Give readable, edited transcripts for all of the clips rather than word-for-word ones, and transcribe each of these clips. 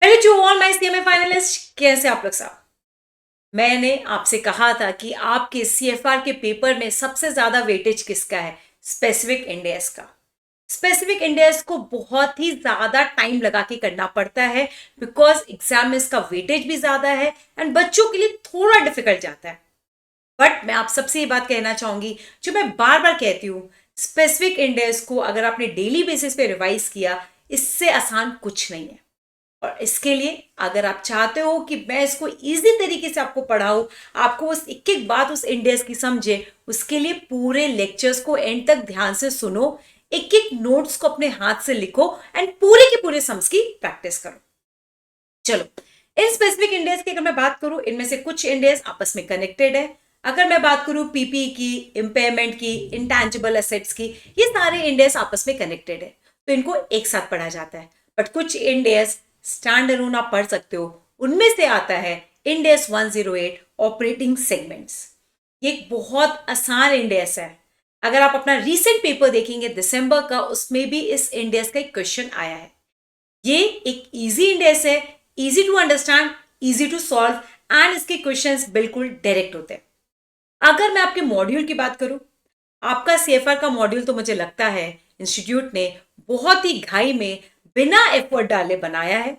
Hello to all my CMA finalist, कैसे आप लोग साहब। मैंने आपसे कहा था कि आपके सीएफआर के पेपर में सबसे ज्यादा वेटेज किसका है? स्पेसिफिक इंडेक्स का। स्पेसिफिक इंडेक्स को बहुत ही ज्यादा टाइम लगा के करना पड़ता है, बिकॉज एग्जाम में इसका वेटेज भी ज्यादा है एंड बच्चों के लिए थोड़ा डिफिकल्ट जाता है। बट मैं आप सबसे ये बात कहना चाहूंगी, जो मैं बार बार कहती हूँ, स्पेसिफिक इंडेक्स को अगर आपने डेली बेसिस पे रिवाइज किया, इससे आसान कुछ नहीं है। और इसके लिए अगर आप चाहते हो कि मैं इसको इजी तरीके से आपको पढ़ाऊं, आपको उस एक एक बात उस इंडेक्स की समझे, उसके लिए पूरे लेक्चर्स को एंड तक ध्यान से सुनो, एक एक नोट्स को अपने हाथ से लिखो एंड पूरे के पूरे सम्स की प्रैक्टिस करो। चलो, इन स्पेसिफिक इंडेक्स की अगर मैं बात करूं, इनमें से कुछ इंडेक्स आपस में कनेक्टेड है। अगर मैं बात करूं पीपी की, इंपेयरमेंट की, इंटैंजिबल एसेट्स की, ये सारे इंडेक्स आपस में कनेक्टेड है, तो इनको एक साथ पढ़ा जाता है। बट कुछ इंडेक्स स्टैंड अलोन आप पढ़ सकते हो। उनमें से आता है इंडेक्स 108 ऑपरेटिंग सेगमेंट्स। ये एक बहुत आसान इंडेक्स है। अगर आप अपना रीसेंट पेपर देखेंगे दिसंबर का, उसमें भी इस इंडेक्स का एक क्वेश्चन आया है। ये एक इजी इंडेक्स है, easy to understand, easy to solve and इसके क्वेश्चंस बिल्कुल डायरेक्ट होते हैं। अगर मैं आपके मॉड्यूल की बात करूं, आपका सीएफआर का मॉड्यूल तो मुझे लगता है इंस्टीट्यूट ने बहुत ही घाई में बिना एफर्ट डाले बनाया है।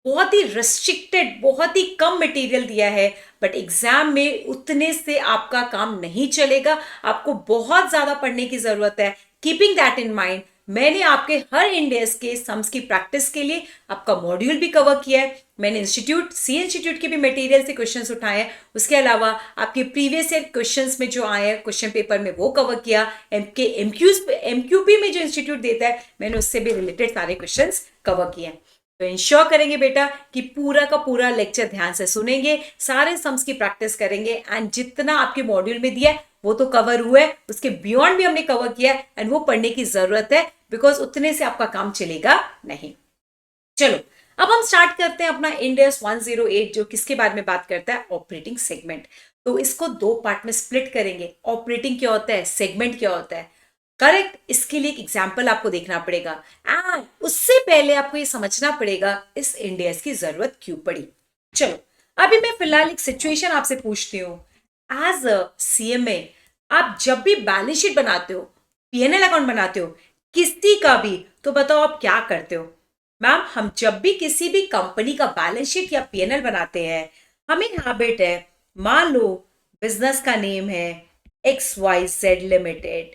बहुत ही रिस्ट्रिक्टेड, बहुत ही कम मटेरियल दिया है, बट एग्जाम में उतने से आपका काम नहीं चलेगा। आपको बहुत ज्यादा पढ़ने की जरूरत है। कीपिंग दैट इन माइंड, मैंने आपके हर इंडेक्स के सम्स की प्रैक्टिस के लिए आपका मॉड्यूल भी कवर किया है। मैंने इंस्टीट्यूट के भी मटेरियल से क्वेश्चंस उठाए हैं। उसके अलावा आपके प्रीवियस ईयर क्वेश्चंस में जो आए हैं क्वेश्चन पेपर में, वो कवर किया। एमक्यूपी में जो इंस्टीट्यूट देता है, मैंने उससे भी रिलेटेड सारे क्वेश्चंस कवर किए हैं। तो इंश्योर करेंगे बेटा कि पूरा का पूरा लेक्चर ध्यान से सुनेंगे, सारे सम्स की प्रैक्टिस करेंगे एंड जितना आपके मॉड्यूल में दिया है वो तो कवर हुआ है, उसके बियॉन्ड भी हमने कवर किया है एंड वो पढ़ने की जरूरत है, बिकॉज उतने से आपका काम चलेगा नहीं। चलो, अब हम स्टार्ट करते हैं अपना इंडेक्स 108, जो किसके बारे में बात करता है? Operating segment. तो इसको दो पार्ट में स्प्लिट करेंगे। ऑपरेटिंग क्या होता है, सेगमेंट क्या होता है। करेक्ट, इसके लिए एक एग्जाम्पल आपको देखना पड़ेगा एंड उससे पहले आपको ये समझना पड़ेगा इस इंडेक्स की जरूरत क्यों पड़ी। चलो, अभी मैं फिलहाल एक सिचुएशन आपसे पूछती हूँ। एज अ सीएमए, आप जब भी बैलेंस शीट बनाते हो, पीएनएल अकाउंट बनाते हो, किसी का भी, तो बताओ आप क्या करते हो? मैम, हम जब भी किसी भी कंपनी का बैलेंस शीट या पीएनएल बनाते हैं, हमें हैबिट है, मान लो बिजनेस का नेम है XYZ लिमिटेड,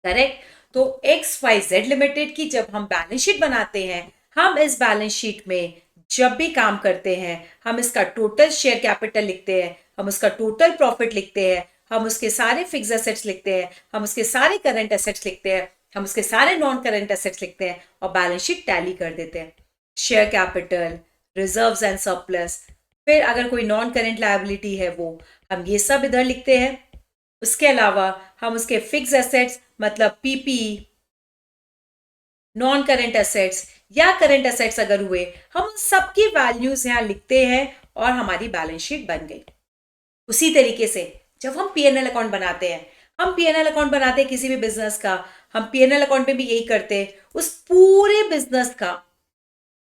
करेक्ट। तो XYZ लिमिटेड की जब हम बैलेंस शीट बनाते हैं, हम इस बैलेंस शीट में जब भी काम करते हैं, हम इसका टोटल शेयर कैपिटल लिखते हैं, हम उसका टोटल प्रॉफिट लिखते हैं, हम उसके सारे फिक्स एसेट्स लिखते हैं, हम उसके सारे करंट एसेट्स लिखते हैं, हम उसके सारे नॉन करंट एसेट्स लिखते हैं और बैलेंस शीट टैली कर देते हैं। Share capital, reserves and surplus, फिर अगर कोई नॉन करंट लायबिलिटी है वो हम ये सब इधर लिखते हैं। उसके अलावा हम उसके फिक्स एसेट्स मतलब पीपी, नॉन करंट एसेट्स या करंट एसेट्स अगर हुए, हम उन सबकी वैल्यूज यहां लिखते हैं और हमारी बैलेंस शीट बन गई। उसी तरीके से जब हम पीएनएल अकाउंट बनाते हैं, हम पीएनएल अकाउंट बनाते हैं किसी भी बिजनेस का, हम पीएनएल अकाउंट में भी यही करते हैं। उस पूरे बिजनेस का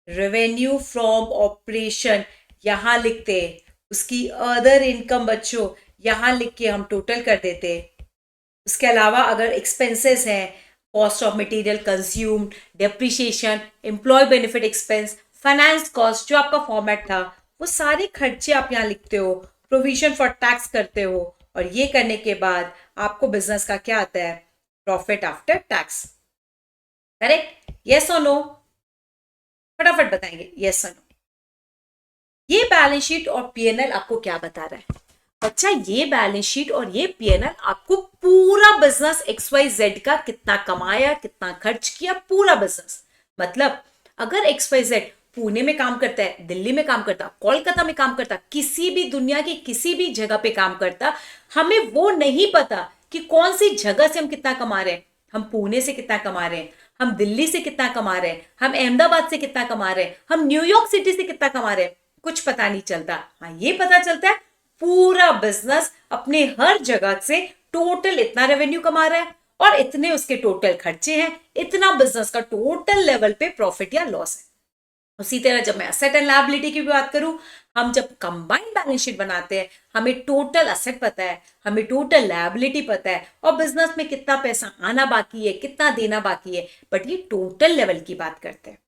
रेवेन्यू फ्रॉम ऑपरेशन यहां लिखते हैं, उसकी अदर इनकम बच्चों यहां लिख के हम टोटल कर देते हैं। उसके अलावा अगर एक्सपेंसेस हैं, cost of material consumed, depreciation, employ benefit expense, finance cost, जो आपका फॉर्मेट था, वो सारे खर्चे आप यहाँ लिखते हो, प्रोविजन फॉर टैक्स करते हो, और ये करने के बाद आपको बिजनेस का क्या आता है? Profit after tax. Correct, yes और नो? फटाफट बताएंगे यस और नो। ये बैलेंस शीट और पीएनएल आपको क्या बता रहा है बच्चा? ये बैलेंस शीट और ये पीएनएल आपको पूरा बिजनेस XYZ का कितना कमाया, कितना खर्च किया, पूरा बिजनेस। मतलब अगर XYZ पुणे में काम करता है, दिल्ली में काम करता, कोलकाता में काम करता, किसी भी दुनिया की किसी भी जगह पे काम करता, हमें वो नहीं पता कि कौन सी जगह से हम कितना कमा रहे हैं। हम पुणे से कितना कमा रहे हैं, हम दिल्ली से कितना कमा रहे हैं, हम अहमदाबाद से कितना कमा रहे हैं, हम न्यूयॉर्क सिटी से कितना कमा रहे हैं, कुछ पता नहीं चलता। हाँ, ये पता चलता है पूरा बिजनेस अपने हर जगह से टोटल इतना रेवेन्यू कमा रहा है और इतने उसके टोटल खर्चे हैं, इतना बिजनेस का टोटल लेवल पे प्रॉफिट या लॉस है। उसी तरह जब मैं असेट एंड लायबिलिटी की भी बात करूं, हम जब कंबाइंड बैलेंस शीट बनाते हैं, हमें टोटल असेट पता है, हमें टोटल लायबिलिटी पता है, और बिजनेस में कितना पैसा आना बाकी है, कितना देना बाकी है, बट ये टोटल लेवल की बात करते हैं।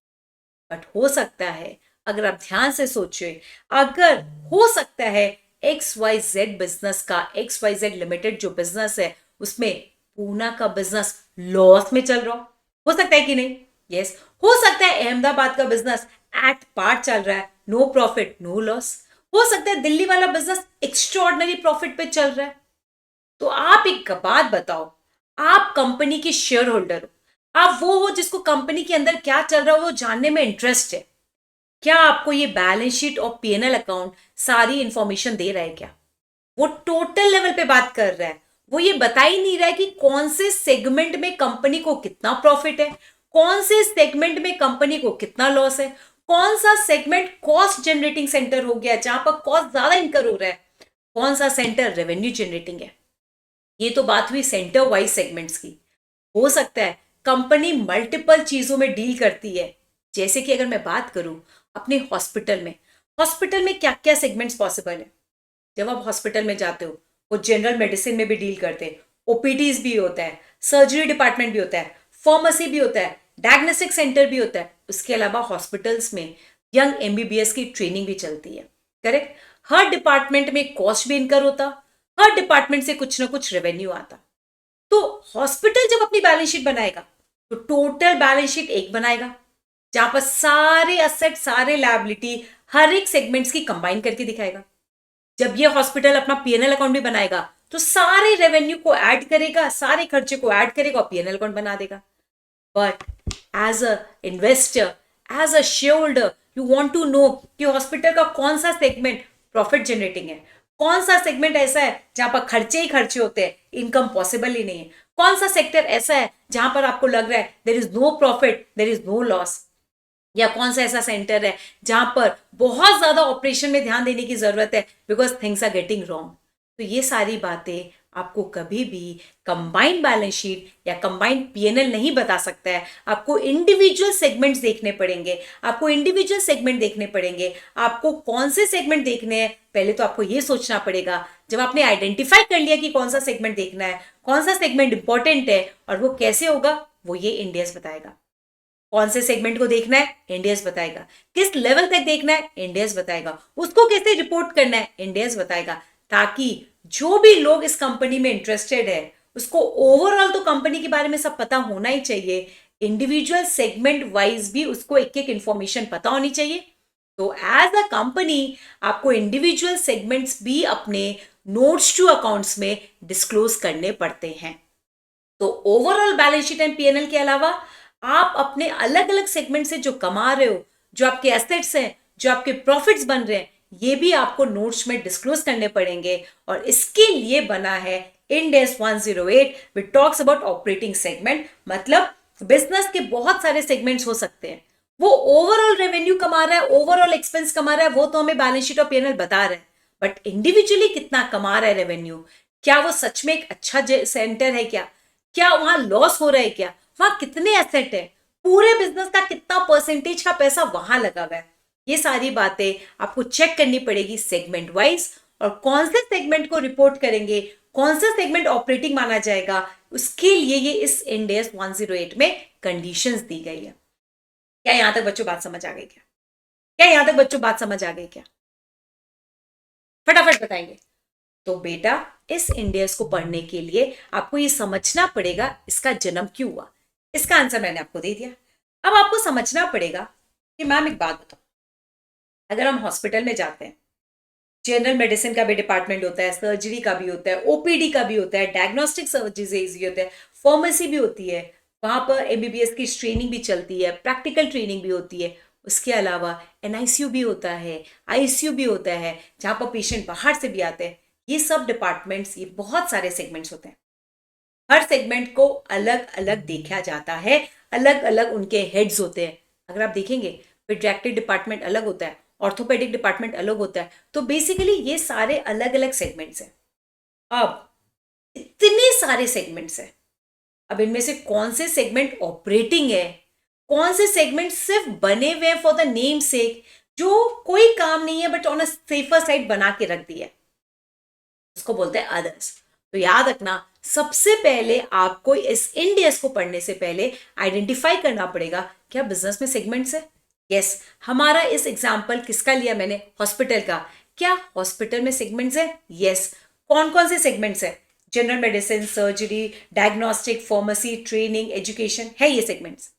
बट हो सकता है, अगर आप ध्यान से सोचे, अगर हो सकता है XYZ बिजनेस का, XYZ लिमिटेड जो बिजनेस है, उसमें पूना का बिजनेस लॉस में चल रहा हो सकता है कि नहीं? यस। हो सकता है अहमदाबाद का बिजनेस एट पार चल रहा है, नो प्रॉफिट नो लॉस। हो सकता है दिल्ली वाला बिजनेस एक्स्ट्रॉर्डनरी प्रॉफिट पे चल रहा है। तो आप एक बात बताओ, आप कंपनी के शेयर होल्डर हो, आप वो हो जिसको कंपनी के अंदर क्या चल रहा है वो जानने में इंटरेस्ट है। क्या आपको ये बैलेंस शीट और पीएनएल अकाउंट सारी इंफॉर्मेशन दे रहा है क्या? वो टोटल लेवल पे बात कर रहा है, वो ये बता ही नहीं रहा है कि कौन से सेगमेंट में कंपनी को कितना प्रॉफिट है, कौन से सेगमेंट में कंपनी को कितना लॉस है, कौन सा सेगमेंट कॉस्ट जनरेटिंग सेंटर हो गया जहां पर कॉस्ट ज्यादा इनकर हो रहा है, कौन सा सेंटर रेवेन्यू जनरेटिंग है। ये तो बात हुई सेंटर वाइज सेगमेंट्स की। हो सकता है कंपनी मल्टीपल चीजों में डील करती है। जैसे कि अगर मैं बात करूं अपने हॉस्पिटल में क्या क्या सेगमेंट्स पॉसिबल है। जब आप हॉस्पिटल में जाते हो, वो जनरल मेडिसिन में भी डील करते हैं, ओपीडीज भी होता है, सर्जरी डिपार्टमेंट भी होता है, फार्मेसी भी होता है, डायग्नोस्टिक सेंटर भी होता है। उसके अलावा हॉस्पिटल्स में यंग एमबीबीएस की ट्रेनिंग भी चलती है। करेक्ट। हर डिपार्टमेंट में कॉस्ट भी इनकर होता, हर डिपार्टमेंट से कुछ ना कुछ रेवेन्यू आता। तो हॉस्पिटल जब अपनी बैलेंस शीट बनाएगा तो टोटल बैलेंस शीट एक बनाएगा, जहां पर सारे असेट सारे लायबिलिटी हर एक सेगमेंट्स की कंबाइन करके दिखाएगा। जब ये हॉस्पिटल अपना पीएनएल अकाउंट भी बनाएगा तो सारे रेवेन्यू को ऐड करेगा, सारे खर्चे को ऐड करेगा और पीएनएल अकाउंट बना देगा। But as a investor, as a share holder, you want to know कि हॉस्पिटल का कौन सा सेगमेंट प्रॉफिट जनरेटिंग है, कौन सा सेगमेंट ऐसा है जहां पर खर्चे ही खर्चे होते हैं, इनकम पॉसिबल ही नहीं है, कौन सा सेक्टर ऐसा है जहां पर आपको लग रहा है there is no profit there is no loss, या कौन सा ऐसा सेंटर है जहां पर बहुत ज्यादा ऑपरेशन में ध्यान देने की जरूरत है because things are getting wrong. तो ये सारी बातें आपको कभी भी कंबाइंड बैलेंस शीट या कंबाइंड पीएनएल नहीं बता सकता है। आपको इंडिविजुअल सेगमेंट्स देखने पड़ेंगे, आपको इंडिविजुअल सेगमेंट देखने पड़ेंगे। आपको कौन से सेगमेंट देखने हैं पहले तो आपको ये सोचना पड़ेगा। जब आपने आइडेंटिफाई कर लिया कि कौन सा सेगमेंट देखना है, कौन सा सेगमेंट इंपॉर्टेंट है और वो कैसे होगा, वो ये इंडियस बताएगा। कौन से सेगमेंट को देखना है इंडियस बताएगा, किस लेवल तक देखना है इंडियस बताएगा, उसको कैसे रिपोर्ट करना है इंडियस बताएगा, ताकि जो भी लोग इस कंपनी में इंटरेस्टेड है उसको ओवरऑल तो कंपनी के बारे में सब पता होना ही चाहिए, इंडिविजुअल सेगमेंट वाइज भी उसको एक एक इंफॉर्मेशन पता होनी चाहिए। तो एज अ कंपनी आपको इंडिविजुअल सेगमेंट्स भी अपने नोट्स टू अकाउंट्स में डिस्क्लोज करने पड़ते हैं। तो overall balance sheet and PNL के अलावा आप अपने अलग अलग सेगमेंट से जो कमा रहे हो, जो आपके एसेट्स हैं, जो आपके प्रॉफिट्स बन रहे हैं, ये भी आपको नोट्स में डिस्क्लोज करने पड़ेंगे। और इसके लिए बना है end S 108 which talks about operating segment. मतलब बिजनेस के बहुत सारे सेगमेंट्स हो सकते हैं, वो ओवरऑल रेवेन्यू कमा रहा है, ओवरऑल एक्सपेंस कमा रहा है, वो तो हमें बैलेंस शीट और पीएनएल बता रहा है। बट इंडिविजुअली कितना कमा रहा है रेवेन्यू, क्या वो सच में एक अच्छा सेंटर है, क्या वहां लॉस हो रहा है, क्या वहां कितने एसेट है, पूरे बिजनेस का कितना परसेंटेज का पैसा वहां लगा हुआ है, ये सारी बातें आपको चेक करनी पड़ेगी सेगमेंट वाइज। और कौन से सेगमेंट को रिपोर्ट करेंगे, कौन सा सेगमेंट ऑपरेटिंग माना जाएगा, उसके लिए ये इस इंड एस 108 में कंडीशंस दी गई है। क्या यहां तक बच्चों बात समझ आ गई क्या यहां तक बच्चों बात समझ आ गई क्या? फटाफट बताएंगे। तो बेटा इस इंडेक्स को पढ़ने के लिए आपको ये समझना पड़ेगा इसका जन्म क्यों हुआ। इसका आंसर मैंने आपको दे दिया। अब आपको समझना पड़ेगा कि मैम एक बात बताओ, अगर हम हॉस्पिटल में जाते हैं, जनरल मेडिसिन का भी डिपार्टमेंट होता है, सर्जरी का भी होता है, ओपीडी का भी होता है, डायग्नोस्टिक सर्जरीज भी होता है, फार्मेसी भी होती है, वहां पर एमबीबीएस की ट्रेनिंग भी चलती है, प्रैक्टिकल ट्रेनिंग भी होती है। उसके अलावा एनआईसीयू भी होता है, आईसीयू भी होता है, जहां पर पेशेंट बाहर से भी आते हैं। ये सब डिपार्टमेंट्स, ये बहुत सारे सेगमेंट्स होते हैं। हर सेगमेंट को अलग अलग देखा जाता है, अलग अलग उनके हेड्स होते हैं। अगर आप देखेंगे पीडियाट्रिक डिपार्टमेंट अलग होता है, ऑर्थोपेडिक डिपार्टमेंट अलग होता है। तो बेसिकली ये सारे अलग अलग सेगमेंट्स हैं। अब इतने सारे सेगमेंट्स हैं, अब इनमें से कौन से सेगमेंट ऑपरेटिंग है, कौन से सेगमेंट सिर्फ बने हुए फॉर द नेम सेक, जो कोई काम नहीं है but on a safer side बना के रख दिया है, उसको बोलते हैं अदर्स। तो याद रखना, सबसे पहले आपको इस इंडेस को पढ़ने से पहले आइडेंटिफाई करना पड़ेगा क्या बिजनेस में सेगमेंट्स है। यस, हमारा इस एग्जांपल किसका लिया मैंने, हॉस्पिटल का। क्या हॉस्पिटल में सेगमेंट्स है? यस। कौन कौन से सेगमेंट्स है? General medicine, surgery, diagnostic, pharmacy, training, education, है ये सेगमेंट्स।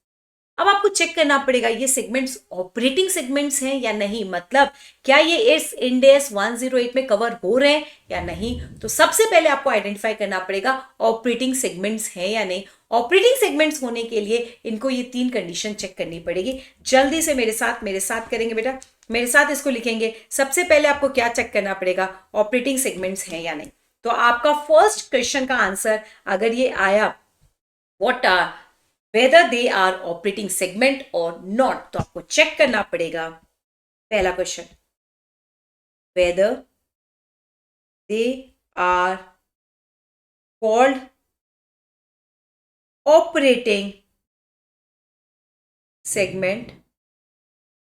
अब आपको चेक करना पड़ेगा ये सेगमेंट्स ऑपरेटिंग सेगमेंट्स हैं या नहीं, मतलब क्या ये इस इंड एस 108 में कवर हो रहे हैं या नहीं। तो सबसे पहले आपको आइडेंटिफाई करना पड़ेगा ऑपरेटिंग सेगमेंट्स हैं या नहीं। ऑपरेटिंग सेगमेंट्स होने के लिए इनको ये 3 कंडीशन चेक करनी पड़ेगी। जल्दी से मेरे साथ करेंगे बेटा, मेरे साथ इसको लिखेंगे। सबसे पहले आपको क्या चेक करना पड़ेगा, ऑपरेटिंग सेगमेंट्स हैं या नहीं। तो आपका फर्स्ट क्वेश्चन का आंसर अगर ये आया, what are, whether they are operating segment or not, तो आपको चेक करना पड़ेगा। पहला question, whether they are called operating segment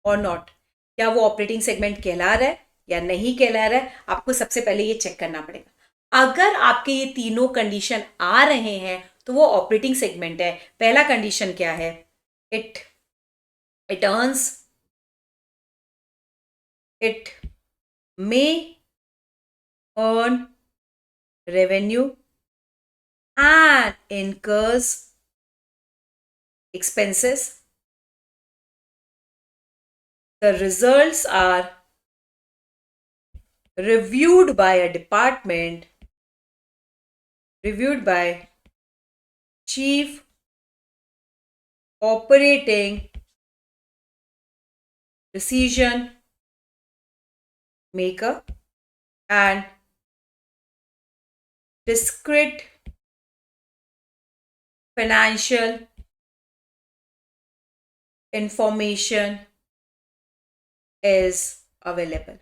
or not, क्या वो ऑपरेटिंग सेगमेंट कहला रहा है या नहीं कहला रहा है, आपको सबसे पहले ये चेक करना पड़ेगा। अगर आपके ये तीनों कंडीशन आ रहे हैं तो वो ऑपरेटिंग सेगमेंट है। पहला कंडीशन क्या है, it earns, it may earn revenue and incurs expenses, the results are reviewed by a department, reviewed by chief operating decision maker and discrete financial information is available.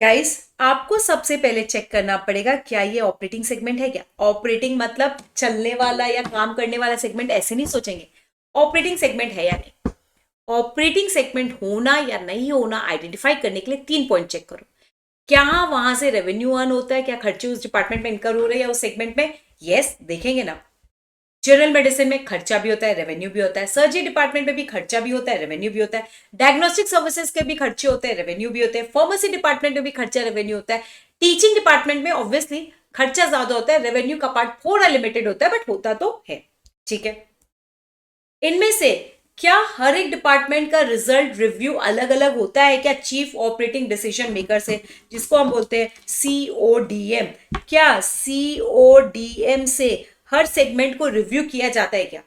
Guys, आपको सबसे पहले check करना पड़ेगा क्या ये operating segment है क्या। Operating मतलब चलने वाला या काम करने वाला सेगमेंट, ऐसे नहीं सोचेंगे। ऑपरेटिंग सेगमेंट है या नहीं। ऑपरेटिंग सेगमेंट होना या नहीं होना आइडेंटिफाई करने के लिए 3 पॉइंट चेक करो। क्या वहां से रेवेन्यू अर्न होता है, क्या खर्चे उस डिपार्टमेंट में इनकर हो रहे हैं या उस सेगमेंट में। यस, देखेंगे ना। जनरल मेडिसिन में खर्चा भी होता है, रेवेन्यू भी होता है। सर्जरी डिपार्टमेंट में भी खर्चा भी होता है, रेवेन्यू भी होता है। डायग्नोस्टिक सर्विसेज के भी खर्चे होते हैं, रेवेन्यू भी होते हैं। फार्मेसी डिपार्टमेंट में भी खर्चा, रेवेन्यू होता है। टीचिंग डिपार्टमेंट में ऑब्वियसली खर्चा ज्यादा होता है, रेवेन्यू का पार्ट थोड़ा लिमिटेड होता है, बट होता तो है। ठीक है, इनमें से क्या हर एक डिपार्टमेंट का रिजल्ट रिव्यू अलग अलग होता है क्या चीफ ऑपरेटिंग डिसीजन मेकर से, जिसको हम बोलते हैं CODM। क्या CODM से हर सेगमेंट को रिव्यू किया जाता है क्या।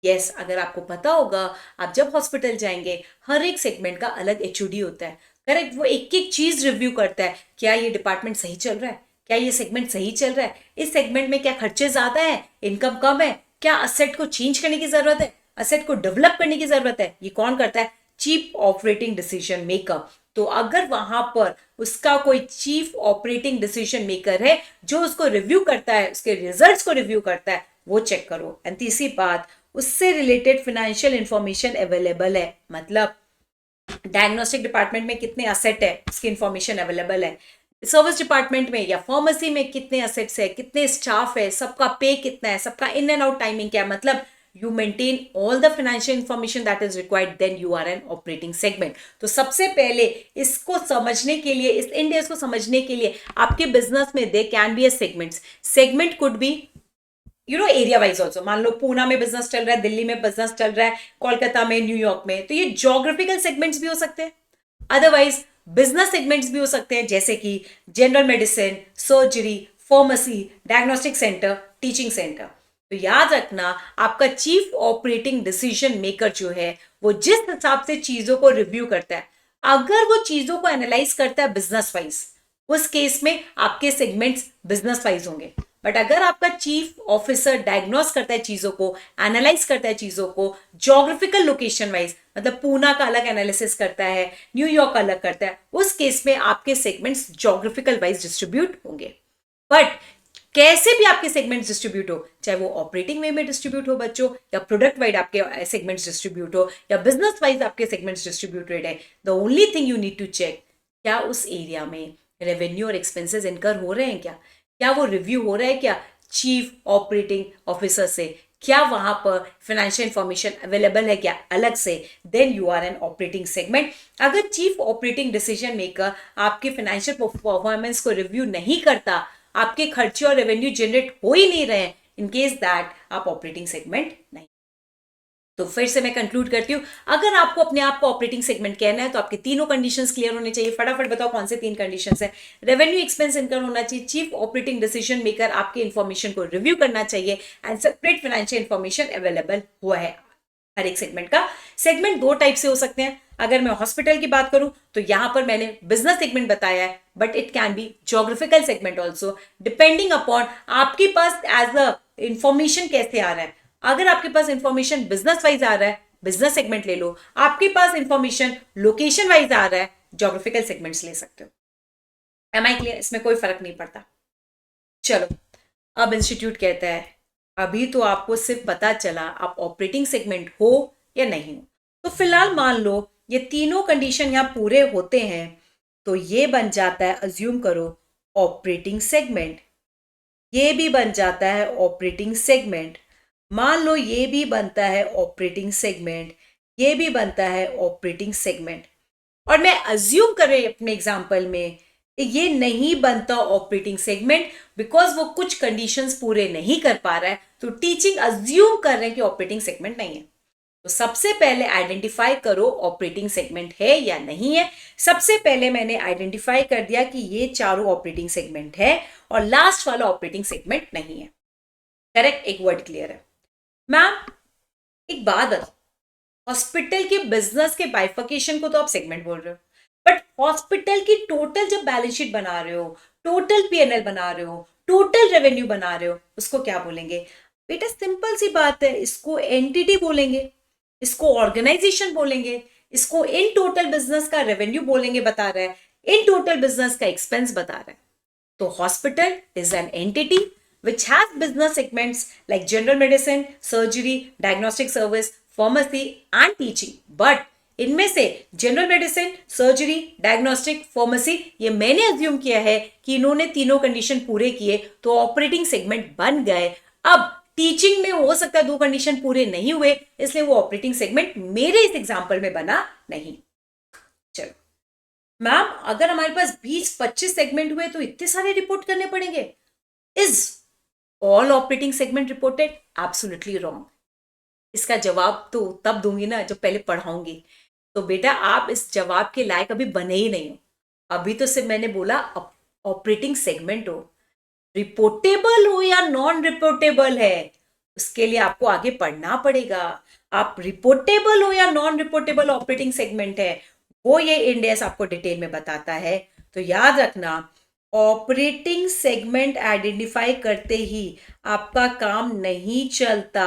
यस, अगर आपको पता होगा, आप जब हॉस्पिटल जाएंगे हर एक सेगमेंट का अलग HOD होता है, करेक्ट। वो एक एक चीज रिव्यू करता है, क्या ये डिपार्टमेंट सही चल रहा है, क्या ये सेगमेंट सही चल रहा है, इस सेगमेंट में क्या खर्चे ज्यादा है, इनकम कम है, क्या असेट को चेंज करने की जरूरत है, असेट को डेवलप करने की जरूरत है। ये कौन करता है, चीफ ऑपरेटिंग डिसीजन मेकर। तो अगर वहां पर उसका कोई चीफ ऑपरेटिंग डिसीजन मेकर है जो उसको रिव्यू करता है, उसके रिजल्ट्स को रिव्यू करता है, वो चेक करो। एंड तीसरी बात, उससे रिलेटेड फाइनेंशियल इंफॉर्मेशन अवेलेबल है, मतलब डायग्नोस्टिक डिपार्टमेंट में कितने असेट है उसकी इंफॉर्मेशन अवेलेबल है, सर्विस डिपार्टमेंट में या फार्मेसी में कितने असेट्स है, कितने स्टाफ है, सबका पे कितना है, सबका इन एंड आउट टाइमिंग क्या है, मतलब you maintain all the financial information that is required, then you are an operating segment. तो सबसे पहले इसको समझने के लिए, इस इंडेक्स को समझने के लिए आपके बिजनेस में there can be a segments. Segment could be area wise also. मान लो पूना में बिजनेस चल रहा है, दिल्ली में बिजनेस चल रहा है, कोलकाता में, न्यूयॉर्क में, तो ये जोग्राफिकल सेगमेंट्स भी हो सकते हैं। अदरवाइज बिजनेस सेगमेंट्स भी हो सकते हैं, जैसे कि general medicine, surgery, pharmacy, diagnostic centre, teaching centre. तो याद रखना, आपका चीफ ऑपरेटिंग डिसीजन मेकर जो है वो जिस हिसाब से चीजों को रिव्यू करता है, अगर वो चीजों को एनालाइज करता है बिजनेस वाइज, उस केस में आपके सेगमेंट्स बिजनेस वाइज होंगे। बट अगर आपका चीफ ऑफिसर डायग्नोस करता है चीजों को, एनालाइज करता है चीजों को ज्योग्राफिकल लोकेशन वाइज, मतलब पूना का अलग एनालिसिस करता है, न्यूयॉर्क का अलग करता है, उस केस में आपके सेगमेंट्स ज्योग्राफिकल वाइज डिस्ट्रीब्यूट होंगे। बट कैसे भी आपके सेगमेंट्स डिस्ट्रीब्यूट हो, चाहे वो ऑपरेटिंग वे में डिस्ट्रीब्यूट हो बच्चों, या प्रोडक्ट वाइज आपके सेगमेंट्स डिस्ट्रीब्यूट हो, या बिजनेस वाइज आपके सेगमेंट्स डिस्ट्रीब्यूटेड है, the only thing you need to check, क्या उस एरिया में रेवेन्यू और एक्सपेंसेस इनकर हो रहे हैं, क्या वो रिव्यू हो रहा है क्या चीफ ऑपरेटिंग ऑफिसर से, क्या वहां पर फाइनेंशियल इंफॉर्मेशन अवेलेबल है क्या अलग से, then you are an operating segment. अगर चीफ ऑपरेटिंग डिसीजन मेकर आपके फाइनेंशियल परफॉर्मेंस को रिव्यू नहीं करता, आपके खर्चे और रेवेन्यू जनरेट हो ही नहीं रहे, इन केस दैट आप ऑपरेटिंग सेगमेंट नहीं। तो फिर से मैं कंक्लूड करती हूं, अगर आपको अपने आप को ऑपरेटिंग सेगमेंट कहना है तो आपके तीनों कंडीशंस क्लियर होने चाहिए। फटाफट बताओ कौन से तीन कंडीशंस है। रेवेन्यू एक्सपेंस इनकम होना चाहिए, चीफ ऑपरेटिंग डिसीजन मेकर आपके इंफॉर्मेशन को रिव्यू करना चाहिए, and separate financial information available हुआ है हर एक सेगमेंट का। सेगमेंट दो टाइप से हो सकते हैं। अगर मैं हॉस्पिटल की बात करूं तो यहां पर मैंने बिजनेस सेगमेंट बताया है, but it can be geographical segment also, depending upon आपके पास एज अ इंफॉर्मेशन कैसे आ रहा है। अगर आपके पास इंफॉर्मेशन बिजनेस वाइज आ रहा है, बिजनेस सेगमेंट ले लो। आपके पास इंफॉर्मेशन लोकेशन वाइज आ रहा है, ज्योग्राफिकल सेगमेंट्स ले सकते हो। Am I clear? इसमें कोई फर्क नहीं पड़ता। चलो, अब इंस्टीट्यूट कहता है अभी तो आपको सिर्फ पता चला आप ऑपरेटिंग सेगमेंट हो या नहीं हो, तो फिलहाल मान लो ये तीनों कंडीशन यहां पूरे होते हैं, तो ये बन जाता है, अज्यूम करो, ऑपरेटिंग सेगमेंट। ये भी बन जाता है ऑपरेटिंग सेगमेंट। मान लो ये भी बनता है ऑपरेटिंग सेगमेंट, ये भी बनता है ऑपरेटिंग सेगमेंट। और मैं अज्यूम कर रही अपने एग्जांपल में ये नहीं बनता ऑपरेटिंग सेगमेंट बिकॉज वो कुछ कंडीशंस पूरे नहीं कर पा रहा है, तो टीचिंग अज्यूम कर रहे हैं कि ऑपरेटिंग सेगमेंट नहीं है। तो सबसे पहले आइडेंटिफाई करो ऑपरेटिंग सेगमेंट है या नहीं है। सबसे पहले मैंने आइडेंटिफाई कर दिया कि ये चारों ऑपरेटिंग सेगमेंट है और लास्ट वाला ऑपरेटिंग सेगमेंट नहीं है। करेक्ट, एक वर्ड क्लियर है। मैम एक बात है, हॉस्पिटल के बिजनेस के बाइफिकेशन को तो आप सेगमेंट बोल रहे हो, बट हॉस्पिटल की टोटल जब बैलेंस शीट बना रहे हो, टोटल पीएनएल बना रहे हो, टोटल रेवेन्यू बना रहे हो, उसको क्या बोलेंगे बेटा? सिंपल सी बात है, इसको एंटिटी बोलेंगे, इसको ऑर्गेनाइजेशन बोलेंगे, इसको इन टोटल बिजनेस का रेवेन्यू बोलेंगे, बता रहा है इन टोटल बिजनेस का एक्सपेंस बता रहा है। तो hospital is an entity which has business segments like general medicine, surgery, diagnostic service, pharmacy and teaching. But इनमें से general medicine, surgery, diagnostic, pharmacy, ये मैंने अज्यूम किया है कि इन्होंने तीनों कंडीशन पूरे किए तो ऑपरेटिंग सेगमेंट बन गए। अब टीचिंग में हो सकता है दो कंडीशन पूरे नहीं हुए, इसलिए वो ऑपरेटिंग सेगमेंट मेरे इस एग्जाम्पल में बना नहीं। चलो मैम, अगर हमारे पास 20-25 सेगमेंट हुए तो इतने सारे रिपोर्ट करने पड़ेंगे। Is all operating segment reported? Absolutely wrong. इसका जवाब तो तब दूंगी ना जब पहले पढ़ाऊंगी। तो बेटा आप इस जवाब के लायक अभी बने ही नहीं हो। अभी तो सिर्फ मैंने बोला ऑपरेटिंग सेगमेंट हो, रिपोर्टेबल हो या नॉन रिपोर्टेबल है उसके लिए आपको आगे पढ़ना पड़ेगा। आप रिपोर्टेबल हो या नॉन रिपोर्टेबल ऑपरेटिंग सेगमेंट है वो ये इंड एस आपको डिटेल में बताता है। तो याद रखना, ऑपरेटिंग सेगमेंट आइडेंटिफाई करते ही आपका काम नहीं चलता।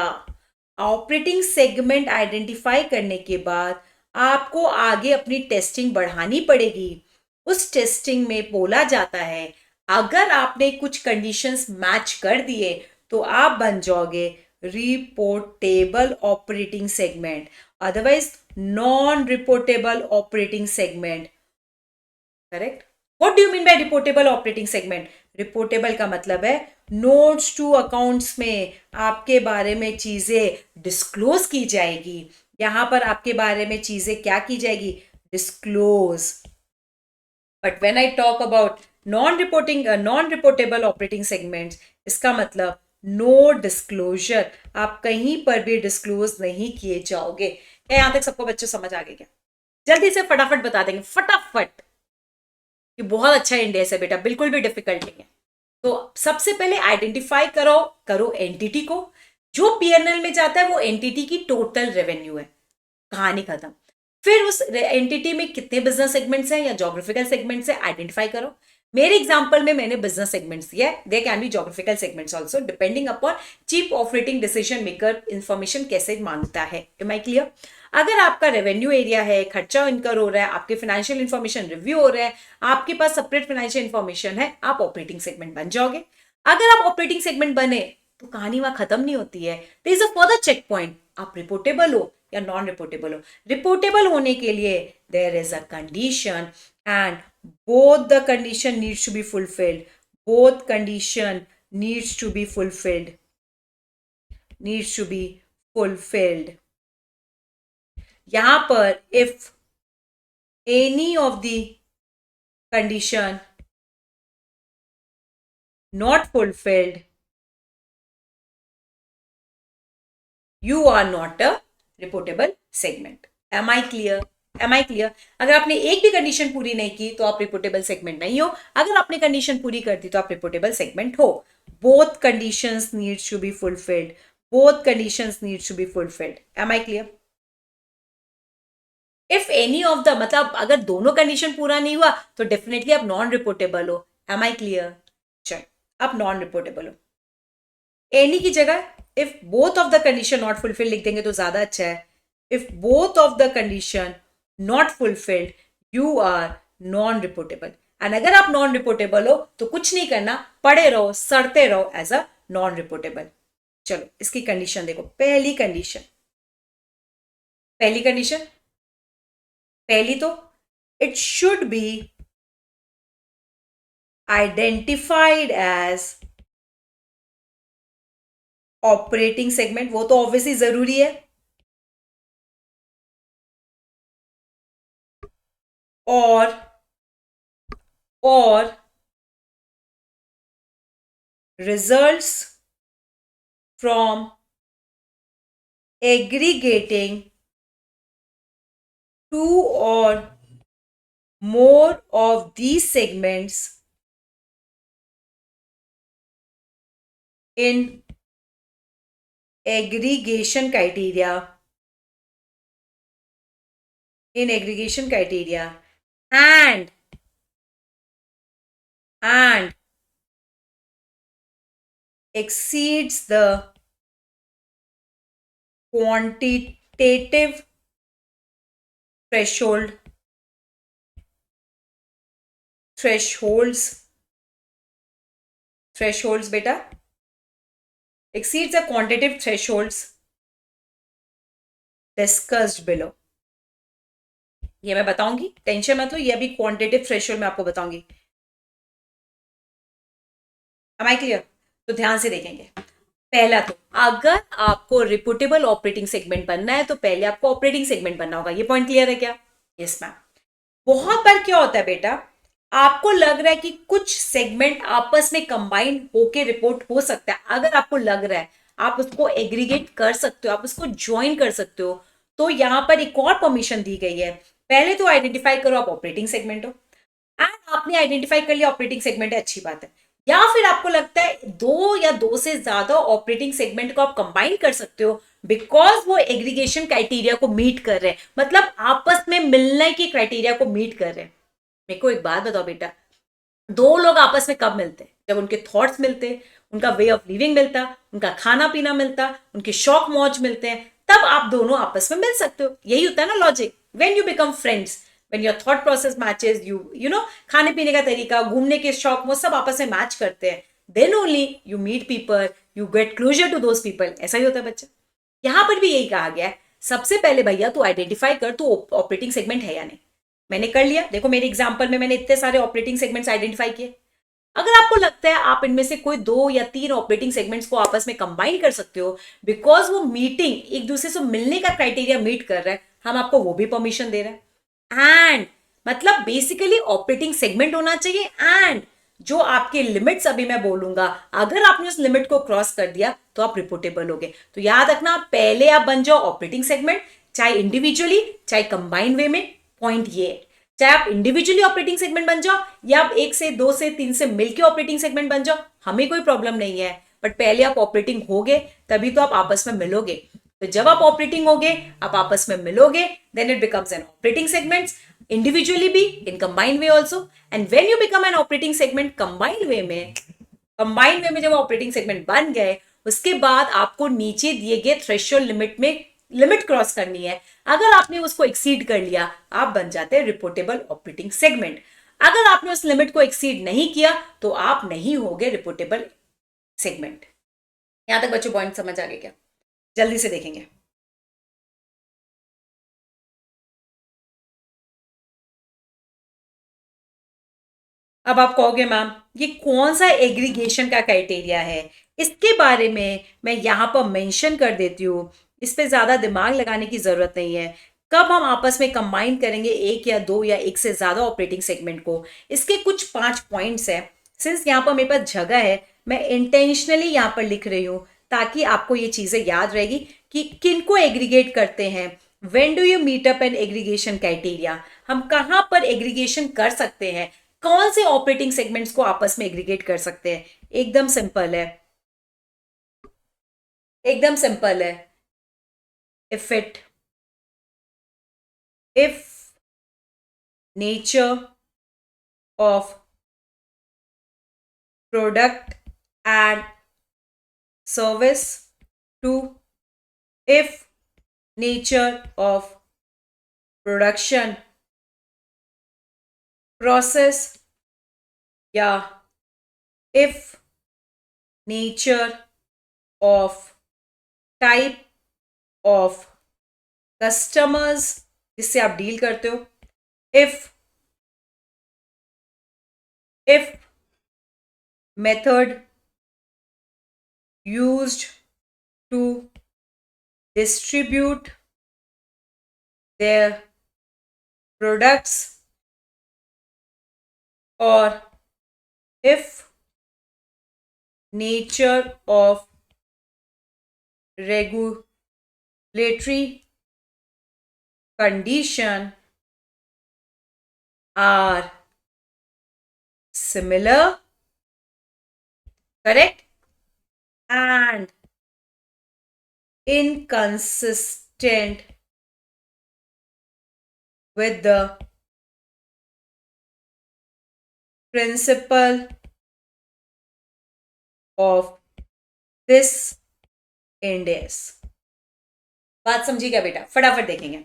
ऑपरेटिंग सेगमेंट आइडेंटिफाई करने के बाद आपको आगे अपनी टेस्टिंग बढ़ानी पड़ेगी। उस टेस्टिंग में बोला जाता है अगर आपने कुछ कंडीशंस मैच कर दिए तो आप बन जाओगे reportable operating segment, otherwise non reportable operating segment. Correct? What do you mean by reportable operating segment? Reportable का मतलब है नोट्स टू अकाउंट्स में आपके बारे में चीजें डिस्क्लोज की जाएगी। यहां पर आपके बारे में चीजें क्या की जाएगी? Disclose. But when I talk about non reportable operating segments, इसका मतलब नो डिस्क्लोजर, आप कहीं पर भी डिस्क्लोज नहीं किए जाओगे। क्या यहां तक सबको बच्चों समझ आ गए क्या? जल्दी से फटाफट बता देंगे, फटाफट। ये बहुत अच्छा इंडेक्स है बेटा, बिल्कुल भी डिफिकल्ट नहीं है। तो सबसे पहले आइडेंटिफाई करो एंटिटी को। जो पीएनएल में जाता है वो एंटिटी की टोटल रेवेन्यू है, कहानी खत्म। फिर उस एंटिटी में कितने बिजनेस सेगमेंट्स हैं या ज्योग्राफिकल सेगमेंट्स है आइडेंटिफाई करो। मेरे एग्जांपल में मैंने बिजनेस सेगमेंट्स दिया है, there can be geographical segments also depending upon chief operating decision maker information कैसे मांगता है। Am I clear? अगर आपका रेवेन्यू एरिया है, खर्चा इनकर हो रहा है, आपके फाइनेंशियल इंफॉर्मेशन रिव्यू हो रहा है, आपके पास सेपरेट फाइनेंशियल इंफॉर्मेशन है, आप ऑपरेटिंग सेगमेंट बन जाओगे। अगर आप ऑपरेटिंग सेगमेंट बने तो कहानी वहां खत्म नहीं होती है, there is a further check point, आप रिपोर्टेबल हो या नॉन रिपोर्टेबल हो। रिपोर्टेबल होने के लिए there is a condition and both the condition needs to be fulfilled, both condition needs to be fulfilled, needs to be fulfilled. यहां पर if any of the condition not fulfilled, you are not a reportable segment. Am I clear? Am I clear? अगर आपने एक भी condition पूरी नहीं की तो आप रिपोर्टेबल सेगमेंट नहीं हो, अगर आपने कंडीशन पूरी कर दी तो आप रिपोर्टेबल सेगमेंट हो। Both conditions needs to be fulfilled, both conditions needs to be fulfilled. Am I clear? If any of the, मतलब अगर दोनों कंडीशन पूरा नहीं हुआ तो डेफिनेटली आप नॉन रिपोर्टेबल हो। Am I clear? चल, आप नॉन रिपोर्टेबल हो। एनी की जगह if both of the condition not fulfil लिख देंगे तो ज्यादा अच्छा है। If both of the condition not fulfilled you are non reportable. And अगर आप नॉन रिपोर्टेबल हो तो कुछ नहीं करना, पड़े रहो, सड़ते रहो एज अ नॉन रिपोर्टेबल। चलो इसकी कंडीशन देखो। पहली कंडीशन, पहली तो it should be identified as operating segment. वो तो ऑब्वियसली जरूरी है। और results from aggregating two or more of these segments in aggregation criteria, and exceeds the quantitative thresholds बेटा, exceeds the quantitative thresholds discussed below। ये मैं बताऊंगी, tension मत लो, ये अभी क्वांटिटेटिव थ्रेशोल्ड मैं आपको बताऊंगी। Am I clear? तो ध्यान से देखेंगे। पहला तो अगर आपको रिपोर्टेबल ऑपरेटिंग सेगमेंट बनना है तो पहले आपको ऑपरेटिंग सेगमेंट बनना होगा। ये पॉइंट क्लियर है क्या? Yes ma'am. बहुत बार क्या होता है बेटा, आपको लग रहा है कि कुछ सेगमेंट आपस में कंबाइन होके रिपोर्ट हो सकता है। अगर आपको लग रहा है आप उसको एग्रीगेट कर सकते हो, आप उसको ज्वाइन कर सकते हो, तो यहां पर एक और परमिशन दी गई है। पहले तो आइडेंटिफाई करो आप ऑपरेटिंग सेगमेंट हो, एंड आपने आइडेंटिफाई कर लिया ऑपरेटिंग सेगमेंट है, अच्छी बात है। या फिर आपको लगता है दो या दो से ज्यादा ऑपरेटिंग सेगमेंट को आप कंबाइन कर सकते हो बिकॉज वो एग्रीगेशन क्राइटेरिया को मीट कर रहे हैं, मतलब आपस में मिलने के क्राइटेरिया को मीट कर रहे हैं। मेरे को एक बात बताओ बेटा, दो लोग आपस में कब मिलते हैं? जब उनके थॉट्स मिलते, उनका वे ऑफ लिविंग मिलता, उनका खाना पीना मिलता, उनके शौक मौज मिलते हैं, तब आप दोनों आपस में मिल सकते हो। यही होता है ना logic, when you become friends, when your thought process matches, you know खाने पीने का तरीका, घूमने के शौक वो सब आपस में मैच करते हैं, then only you meet people, you get closer to those people. ऐसा ही होता है बच्चा। यहां पर भी यही कहा गया है, सबसे पहले भैया तू आइडेंटिफाई कर तू ऑपरेटिंग सेगमेंट है या नहीं। मैंने कर लिया, देखो मेरे एग्जांपल में मैंने इतने सारे ऑपरेटिंग सेगमेंट्स आइडेंटिफाई किए। अगर आपको लगता है आप इनमें से कोई दो या तीन ऑपरेटिंग सेगमेंट्स को आपस में कंबाइन कर सकते हो बिकॉज वो मीटिंग एक दूसरे से मिलने का क्राइटेरिया मीट कर रहा है, हम आपको वो भी परमिशन दे रहे हैं। एंड मतलब बेसिकली ऑपरेटिंग सेगमेंट होना चाहिए, एंड जो आपके लिमिट्स अभी मैं बोलूंगा अगर आपने उस लिमिट को क्रॉस कर दिया तो आप रिपोर्टेबल होगे। तो याद रखना, पहले आप बन जाओ ऑपरेटिंग सेगमेंट, चाहे इंडिविजुअली चाहे कंबाइंड वे में। पॉइंट ये है, चाहे आप इंडिविजुअली ऑपरेटिंग सेगमेंट बन जाओ या आप एक से दो से तीन से मिलकर ऑपरेटिंग सेगमेंट बन जाओ, हमें कोई प्रॉब्लम नहीं है। बट पहले आप ऑपरेटिंग होगे तभी तो आप आपस में मिलोगे। तो जब आप ऑपरेटिंग होगे, आप आपस में मिलोगे, then it becomes an operating segment, individually भी, in combined way also. And when you become an operating segment combined way में जब ऑपरेटिंग सेगमेंट बन गए, उसके बाद आपको नीचे दिए गए थ्रेशोल्ड लिमिट में लिमिट क्रॉस करनी है। अगर आपने उसको एक्सीड कर लिया, आप बन जाते हैं रिपोर्टेबल ऑपरेटिंग सेगमेंट। अगर आपने उस लिमिट को एक्सीड नहीं किया तो आप नहीं होगे रिपोर्टेबल सेगमेंट। यहां तक बच्चों पॉइंट समझ आ गए क्या? जल्दी से देखेंगे। अब आप कहोगे मैम ये कौन सा एग्रीगेशन का क्राइटेरिया है, इसके बारे में मैं यहां पर मेंशन कर देती हूँ, इस पे ज्यादा दिमाग लगाने की जरूरत नहीं है। कब हम आपस में कंबाइन करेंगे एक या दो या एक से ज्यादा ऑपरेटिंग सेगमेंट को, इसके कुछ 5 पॉइंट्स हैं। सिंस यहाँ पर मेरे पास जगह है, मैं इंटेंशनली यहाँ पर लिख रही हूँ ताकि आपको ये चीजें याद रहेगी कि किनको एग्रीगेट करते हैं। When do you meet up an aggregation criteria, हम कहां पर एग्रीगेशन कर सकते हैं, कौन से ऑपरेटिंग सेगमेंट्स को आपस में एग्रीगेट कर सकते हैं। एकदम सिंपल है, एकदम सिंपल है। If nature of product and service to, if nature of production process या if nature of type of customers जिससे आप डील करते हो, if method used to distribute their products, or if nature of regulatory condition are similar, correct, and inconsistent with the principle of this index. बात समझी क्या बेटा? फटाफट देखेंगे।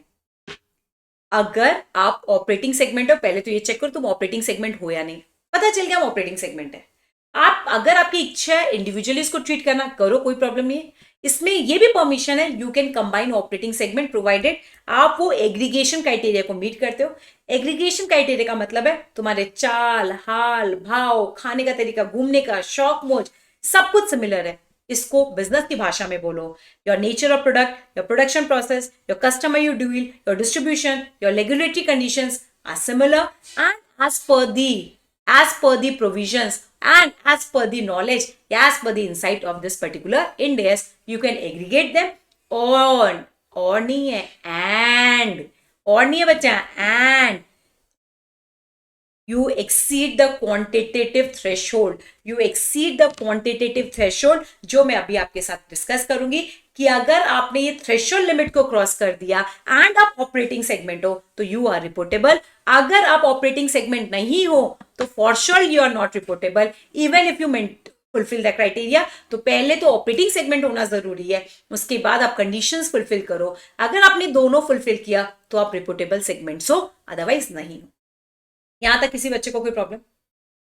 अगर आप ऑपरेटिंग सेगमेंट हो, पहले तो ये चेक करो तुम ऑपरेटिंग सेगमेंट हो या नहीं। पता चल गया हम ऑपरेटिंग सेगमेंट है। आप अगर आपकी इच्छा है इंडिविजुअली इसको ट्रीट करना, करो, कोई प्रॉब्लम नहीं है। इसमें ये भी परमिशन है, you can combine operating segment provided आप वो एग्रीगेशन क्राइटेरिया को मीट करते हो। एग्रीगेशन क्राइटेरिया का मतलब है तुम्हारे चाल, हाल, भाव, खाने का तरीका, घूमने का शौक, मौज, सब कुछ सिमिलर है। इसको बिजनेस की भाषा में बोलो, your nature of product, your production process, your customer you deal, your distribution, your regulatory conditions are similar and as per the provisions and as per the knowledge, as per the insight of this particular index, you can aggregate them on, और नहीं है and, और नहीं है बच्चा and you exceed the quantitative threshold, you exceed the quantitative threshold, जो मैं अभी आपके साथ डिस्कस करूंगी कि अगर आपने ये थ्रेशोल्ड लिमिट को क्रॉस कर दिया एंड आप ऑपरेटिंग सेगमेंट हो तो यू आर रिपोर्टेबल। अगर आप ऑपरेटिंग सेगमेंट नहीं हो तो for sure you are not reportable even if you fulfil the criteria. तो पहले तो ऑपरेटिंग सेगमेंट होना जरूरी है, उसके बाद आप कंडीशंस फुलफिल करो। अगर आपने दोनों फुलफिल किया तो आप रिपोर्टेबल सेगमेंट्स हो, अदरवाइज नहीं हो। यहां तक किसी बच्चे को कोई प्रॉब्लम?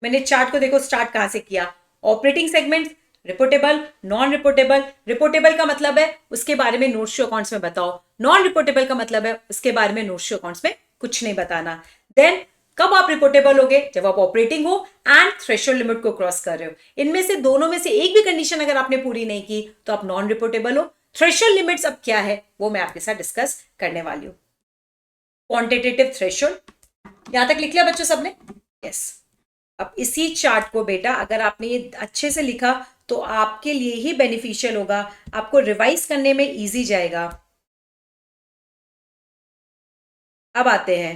मैंने चार्ट को देखो स्टार्ट कहां से किया, operating segment, reportable, non reportable. Reportable का मतलब है उसके बारे में नोट्स टू अकाउंट्स में बताओ, नॉन रिपोर्टेबल का मतलब है उसके बारे में नोट्स टू अकाउंट्स में कुछ नहीं बताना। देन कब आप रिपोर्टेबल होगे? जब आप ऑपरेटिंग हो एंड थ्रेशोल्ड लिमिट को क्रॉस कर रहे हो। इनमें से दोनों में से एक भी कंडीशन अगर आपने पूरी नहीं की तो आप नॉन रिपोर्टेबल हो। थ्रेशोल्ड लिमिट्स अब क्या है वो मैं आपके साथ डिस्कस करने वाली हूं। क्वांटिटेटिव थ्रेशोल्ड, यहां तक लिख लिया बच्चों सबने? यस। अब इसी चार्ट को बेटा अगर आपने ये अच्छे से लिखा तो आपके लिए ही बेनिफिशियल होगा, आपको रिवाइज करने में इजी जाएगा। अब आते हैं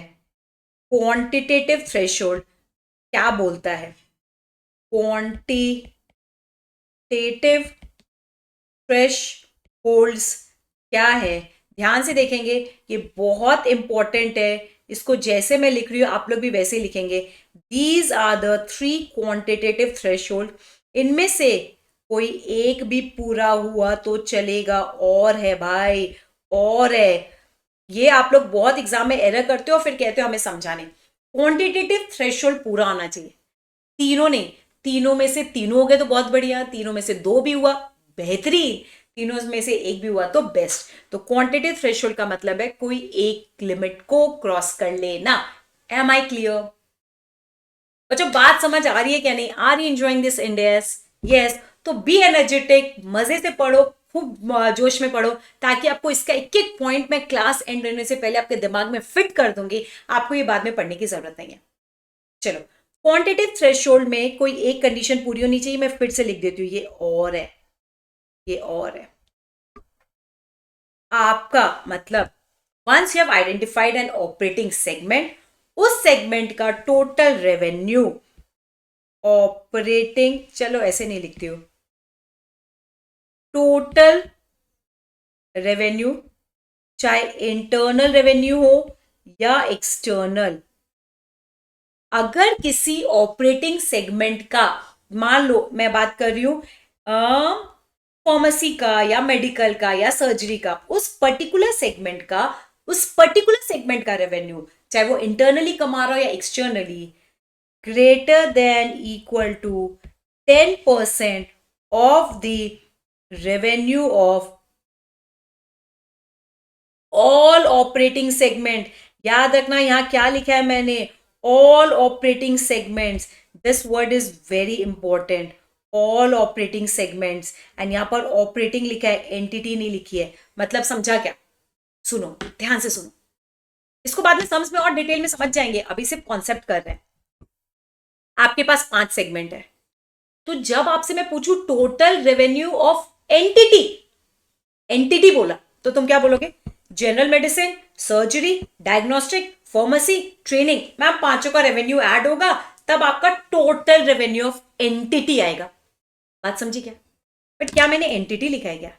क्वांटिटेटिव थ्रेशोल्ड क्या बोलता है। क्वांटिटेटिव थ्रेशोल्ड्स क्या है, ध्यान से देखेंगे, ये बहुत इंपॉर्टेंट है। इसको जैसे मैं लिख रही हूं आप लोग भी वैसे ही लिखेंगे। These are the 3 quantitative threshold. इनमें से कोई एक भी पूरा हुआ तो चलेगा, और है भाई, और है। ये आप लोग बहुत एग्जाम में एरर करते हो फिर कहते हो हमें समझाने। क्वांटिटेटिव थ्रेशोल्ड पूरा आना चाहिए, तीनों नहीं, तीनों में से तीनों हो गए तो बहुत बढ़िया, तीनों में से दो भी हुआ बेहतरीन, तीनों में से एक भी हुआ तो बेस्ट। तो क्वांटिटेटिव थ्रेशोल्ड का मतलब है कोई एक लिमिट को क्रॉस कर लेना। Am I clear? बच्चों बात समझ आ रही है क्या नहीं आ रही? Enjoying this Ind AS? यस। तो बी एनर्जेटिक, मजे से पढ़ो, खूब जोश में पढ़ो, ताकि आपको इसका एक एक पॉइंट मैं क्लास एंड होने से पहले आपके दिमाग में फिट कर दूंगी, आपको ये बाद में पढ़ने की जरूरत नहीं है। चलो, क्वांटिटेटिव थ्रेशोल्ड में कोई एक कंडीशन पूरी होनी चाहिए, मैं फिर से लिख देती हूँ, ये और है, ये और है। आपका मतलब once you have identified an operating segment, उस सेगमेंट का टोटल रेवेन्यू ऑपरेटिंग, चलो ऐसे नहीं लिखती हूं, टोटल रेवेन्यू, चाहे इंटरनल रेवेन्यू हो या एक्सटर्नल, अगर किसी ऑपरेटिंग सेगमेंट का, मान लो मैं बात कर रही हूं फार्मेसी का या मेडिकल का या सर्जरी का, उस पर्टिकुलर सेगमेंट का, उस पर्टिकुलर सेगमेंट का रेवेन्यू, चाहे वो इंटरनली कमा रहा हो या externally, greater than equal to 10% of the revenue of all operating segment. याद रखना यहां क्या लिखा है मैंने, all operating segments, this word is very important, all operating segments, and यहां पर ऑपरेटिंग लिखा है, एंटिटी नहीं लिखी है। मतलब समझा क्या? सुनो, ध्यान से सुनो, इसको बाद में सम्स में और डिटेल में समझ जाएंगे, अभी सिर्फ कॉन्सेप्ट कर रहे हैं। आपके पास 5 सेगमेंट है, तो जब आपसे मैं पूछूं total revenue of entity, entity बोला तो तुम क्या बोलोगे? General medicine, surgery, diagnostic, pharmacy, training, ma'am पांचों का रेवेन्यू ऐड होगा, तब आपका टोटल रेवेन्यू ऑफ एंटिटी आएगा। बात समझी क्या? बट क्या मैंने एंटिटी लिखा है क्या?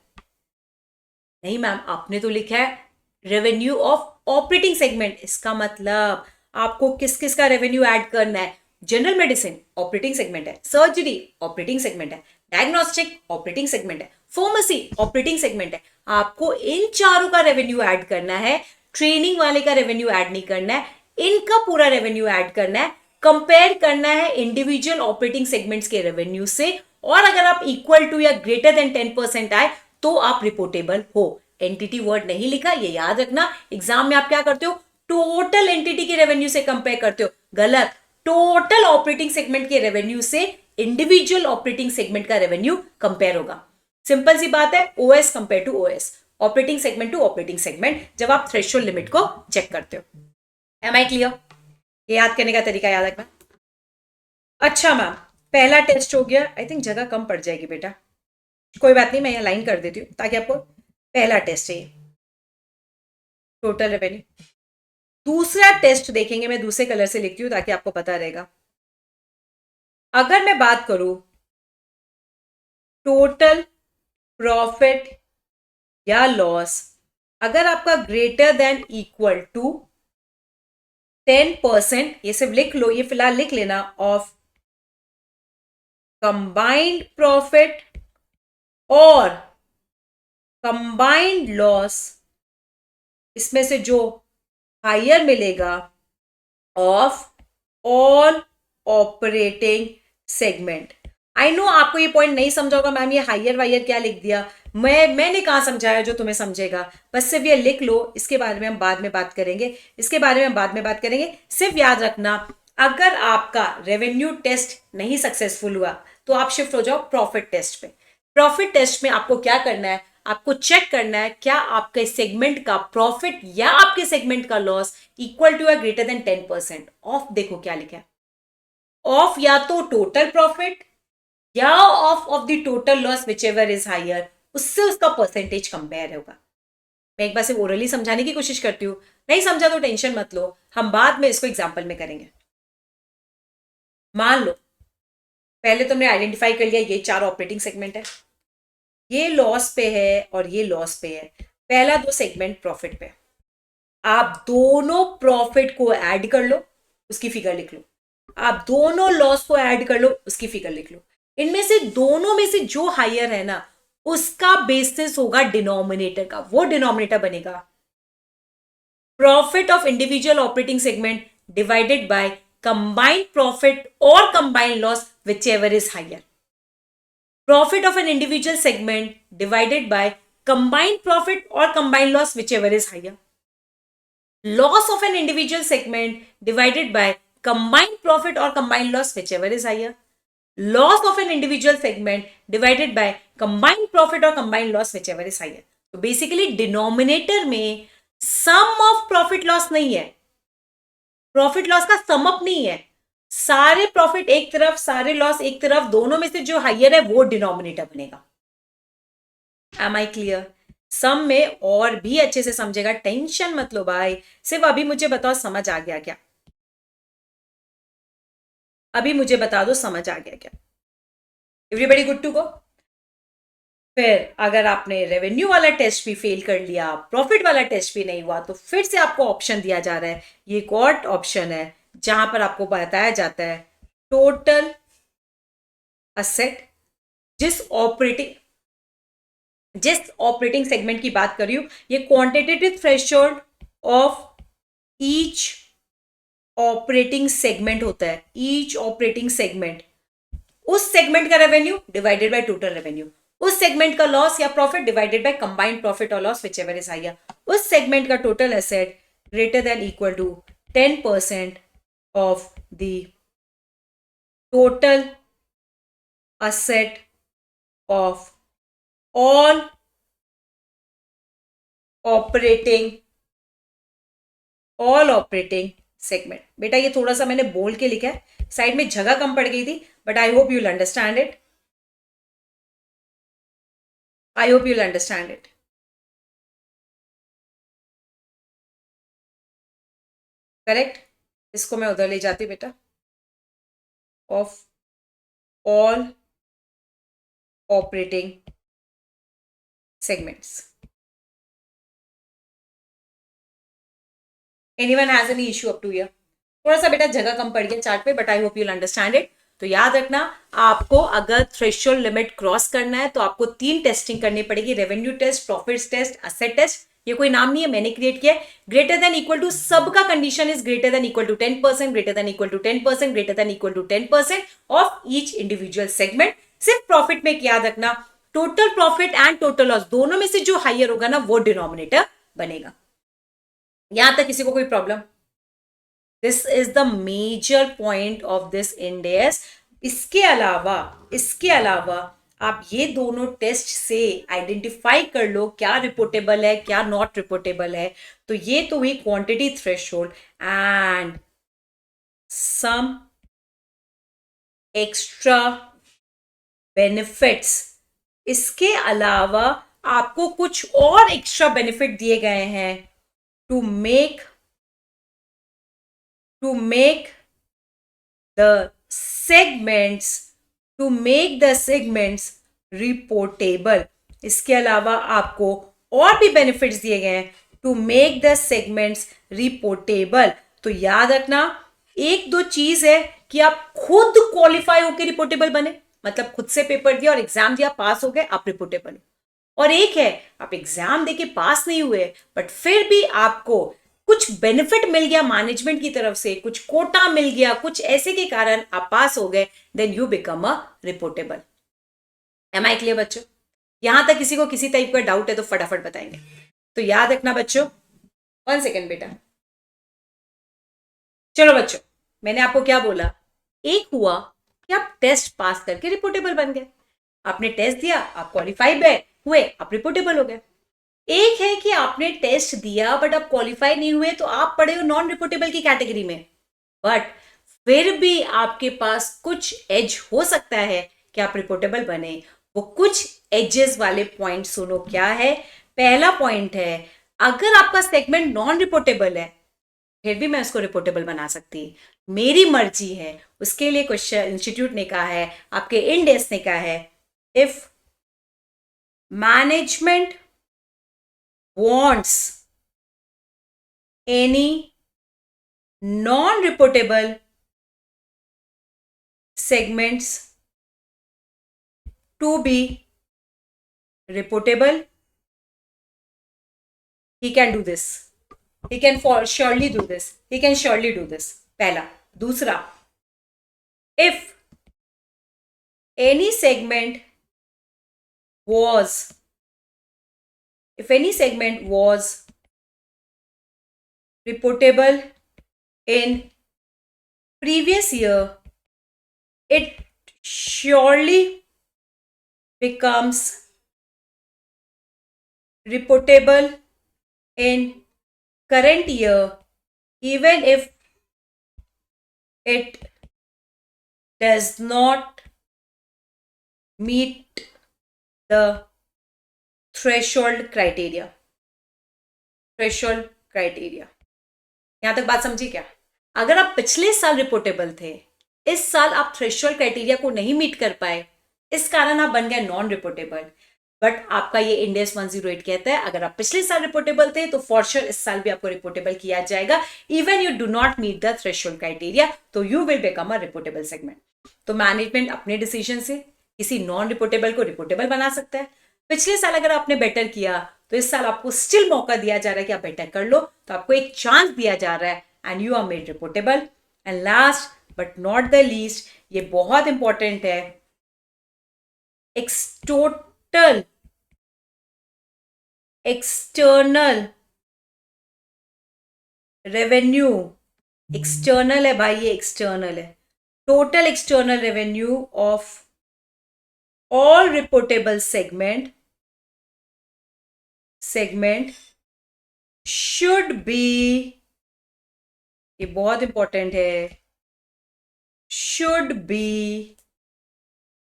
नहीं मैम, आपने तो लिखा है रेवेन्यू ऑफ ऑपरेटिंग सेगमेंट। इसका मतलब आपको किस किस का रेवेन्यू ऐड करना है? जनरल मेडिसिन ऑपरेटिंग सेगमेंट है, सर्जरी ऑपरेटिंग सेगमेंट है, डायग्नोस्टिक ऑपरेटिंग सेगमेंट है, फार्मेसी ऑपरेटिंग सेगमेंट है। आपको इन चारों का रेवेन्यू ऐड करना है, ट्रेनिंग वाले का रेवेन्यू ऐड नहीं करना है, इनका पूरा रेवेन्यू ऐड करना है, कंपेयर करना है इंडिविजुअल ऑपरेटिंग सेगमेंट्स के रेवेन्यू से, और अगर आप इक्वल टू या ग्रेटर देन 10% आए तो आप रिपोर्टेबल हो। एंटिटी वर्ड नहीं लिखा, ये याद रखना, एग्जाम में आप क्या करते हो, टोटल एंटिटी के रेवेन्यू से कंपेयर करते हो, गलत। टोटल ऑपरेटिंग सेगमेंट के रेवेन्यू से इंडिविजुअल ऑपरेटिंग सेगमेंट का रेवेन्यू कंपेयर होगा। सिंपल सी बात है, OS compare to OS, operating segment to operating segment, जब आप थ्रेशोल्ड लिमिट को चेक करते हो। Am I clear? ये याद करने का तरीका याद रखना। अच्छा मैम, पहला टेस्ट हो गया, आई थिंक जगह कम पड़ जाएगी बेटा, कोई बात नहीं, मैं यहाँ लाइन कर देती हूँ ताकि आपको पहला टेस्ट है टोटल रेवेन्यू। दूसरा टेस्ट देखेंगे, मैं दूसरे कलर से लिखती हूँ ताकि आपको पता रहेगा। अगर मैं बात करूं टोटल प्रॉफिट या लॉस, अगर आपका ग्रेटर देन इक्वल टू 10%, ये सिर्फ लिख लो, ये फिलहाल लिख लेना, ऑफ कंबाइंड प्रॉफिट और कंबाइंड लॉस, इसमें से जो हायर मिलेगा of all operating segment. I know आपको ये पॉइंट नहीं समझा होगा, मैम ये हायर वायर क्या लिख दिया, मैंने कहा समझाया जो तुम्हें समझेगा, बस सिर्फ ये लिख लो, इसके बारे में हम बाद में बात करेंगे, इसके बारे में बाद में बात करेंगे। सिर्फ याद रखना, अगर आपका रेवेन्यू टेस्ट नहीं सक्सेसफुल हुआ तो आप शिफ्ट हो जाओ प्रॉफिट टेस्ट पे। प्रॉफिट टेस्ट में आपको क्या करना है, आपको चेक करना है क्या आपके सेगमेंट का प्रॉफिट या आपके सेगमेंट का लॉस इक्वल टू या ग्रेटर देन 10%। ऑफ देखो क्या लिखा है, ऑफ या तो टोटल प्रॉफिट या of the total loss, whichever is higher, उससे उसका परसेंटेज कंपेयर होगा। मैं एक बार सिर्फ ओरली समझाने की कोशिश करती हूँ, नहीं समझा तो टेंशन मत लो, हम बाद में इसको एग्जाम्पल में करेंगे। मान लो पहले तुमने आइडेंटिफाई कर लिया ये 4 ऑपरेटिंग सेगमेंट है, ये लॉस पे है और ये लॉस पे है, पहला 2 सेगमेंट प्रॉफिट पे। आप दोनों प्रॉफिट को ऐड कर लो, उसकी फिगर लिख लो, आप दोनों लॉस को ऐड कर लो, उसकी फिगर लिख लो। इनमें से दोनों में से जो हायर है ना, उसका बेसिस होगा डिनोमिनेटर का, वो डिनोमिनेटर बनेगा profit of individual operating segment divided by combined profit और combined loss whichever is higher. Profit of an individual segment divided by combined profit or combined loss, whichever is higher. Loss of an individual segment divided by combined profit or combined loss, whichever is higher. Loss of an individual segment divided by combined profit or combined loss, whichever is higher. तो basically denominator में सम of profit loss नहीं है, profit loss का sum up नहीं है, सारे profit एक तरफ सारे लॉस एक तरफ, दोनों में से जो हाइयर है वो डिनोमिनेटर बनेगा. M I clear? सम में और भी अच्छे से समझेगा, टेंशन मत लो भाई. सिर्फ अभी मुझे बताओ समझ आ गया क्या? अभी मुझे बता दो समझ आ गया क्या? Everybody good to go? फिर अगर आपने रेवेन्यू वाला टेस्ट भी फेल कर लिया, प्रॉफिट वाला टेस्ट भी नहीं हुआ, तो फिर से आपको ऑप्शन दिया जा रहा है. ये एक और ऑप्शन है जहां पर आपको बताया जाता है टोटल असेट. जिस ऑपरेटिंग सेगमेंट की बात कर रही हूं, ये quantitative threshold of each operating segment होता है. ईच ऑपरेटिंग सेगमेंट, उस सेगमेंट का revenue divided by total revenue, उस सेगमेंट का लॉस या profit divided by combined profit और लॉस, व्हिचएवर इज हायर. उस सेगमेंट का total asset greater than equal to 10% of the total asset of all operating segment. बेटा ये थोड़ा सा मैंने बोल के लिखा है, साइड में जगह कम पड़ गई थी, but I hope you'll understand it. Correct? इसको मैं उधर ले जाती बेटा. Of all operating segments. Anyone has any issue up to here? थोड़ा सा बेटा जगह कम पड़ गया चार्ट पे, but I hope you'll understand it. तो याद रखना, आपको अगर थ्रेशोल्ड लिमिट क्रॉस करना है तो आपको 3 टेस्टिंग करनी पड़ेगी. Revenue test, profit test, asset test. ये कोई नाम नहीं है, मैंने क्रिएट किया है. ग्रेटर देन इक्वल टू, सबका condition is greater than equal to 10%, greater than equal to 10%, greater than equal to 10% of each individual segment. सिर्फ प्रॉफिट में याद रखना, total profit and total loss दोनों में से जो हाइयर होगा ना वो डिनोमिनेटर बनेगा. यहां तक किसी को कोई problem? This is the major point of this Ind AS. इसके अलावा आप ये दोनों टेस्ट से आइडेंटिफाई कर लो क्या रिपोर्टेबल है क्या नॉट रिपोर्टेबल है. तो ये तो हुई quantity threshold and some extra benefits. इसके अलावा आपको कुछ और एक्स्ट्रा बेनिफिट दिए गए हैं to make the segments reportable. इसके अलावा आपको और भी बेनिफिट्स दिए गए हैं to make the segments reportable. तो याद रखना, एक दो चीज है कि आप खुद क्वालिफाई होकर रिपोर्टेबल बने, मतलब खुद से पेपर दिया और एग्जाम दिया, पास हो गए, आप रिपोर्टेबल. और एक है आप एग्जाम देके पास नहीं हुए बट फिर भी आपको कुछ बेनिफिट मिल गया मैनेजमेंट की तरफ से, कुछ कोटा मिल गया, कुछ ऐसे के कारण आप पास हो गए, then you become a reportable. Am I clear बच्चों? यहां तक किसी को किसी टाइप का डाउट है तो फटाफट बताएंगे. तो याद रखना बच्चों, 1 सेकेंड बेटा. चलो बच्चों, मैंने आपको क्या बोला? एक हुआ कि आप टेस्ट पास करके रिपोर्टेबल बन गए. आपने टेस्ट दिया, आप क्वालिफाई हुए, आप रिपोर्टेबल हो गए. एक है कि आपने टेस्ट दिया बट आप क्वालिफाई नहीं हुए, तो आप पड़े हो नॉन रिपोर्टेबल की कैटेगरी में, बट फिर भी आपके पास कुछ एज हो सकता है कि आप रिपोर्टेबल बने. वो कुछ एजेस वाले पॉइंट सुनो क्या है. पहला पॉइंट है, अगर आपका सेगमेंट नॉन रिपोर्टेबल है फिर भी मैं उसको रिपोर्टेबल बना सकती, मेरी मर्जी है. उसके लिए क्वेश्चन इंस्टीट्यूट ने कहा है, आपके इंडेस ने कहा है, if management wants any non-reportable segments to be reportable, he can do this. He can surely do this. Pehla. Dusra, if any segment was reportable in previous year, it surely becomes reportable in current year, even if it does not meet the threshold criteria. यहां तक बात समझी क्या? अगर आप पिछले साल reportable थे, इस साल आप थ्रेशोल्ड क्राइटेरिया को नहीं मीट कर पाए, इस कारण आप बन गए नॉन रिपोर्टेबल। बट आपका ये इंड AS 108 कहता है अगर आप पिछले साल रिपोर्टेबल थे तो फॉर श्योर इस साल भी आपको रिपोर्टेबल किया जाएगा, even you do not meet the threshold criteria, तो you will become a reportable segment. तो मैनेजमेंट अपने डिसीजन से किसी नॉन रिपोर्टेबल को रिपोर्टेबल बना सकता है। पिछले साल अगर आपने बेटर किया तो इस साल आपको स्टिल मौका दिया जा रहा है कि आप बेटर कर लो, तो आपको एक चांस दिया जा रहा है and you are made reportable. And last but not the least, ये बहुत इंपॉर्टेंट है, टोटल एक्सटर्नल रेवेन्यू, एक्सटर्नल है भाई, ये एक्सटर्नल है, total external revenue of all reportable segment should be, ये बहुत इंपॉर्टेंट है, should be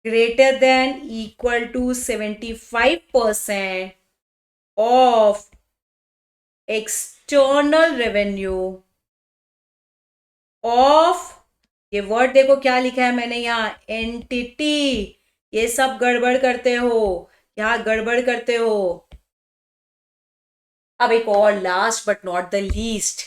greater than equal to 75% of external revenue of, ये वर्ड देखो क्या लिखा है मैंने यहाँ, एंटिटी। ये सब गड़बड़ करते हो, यहाँ गड़बड़ करते हो। अब एक और last but not the least,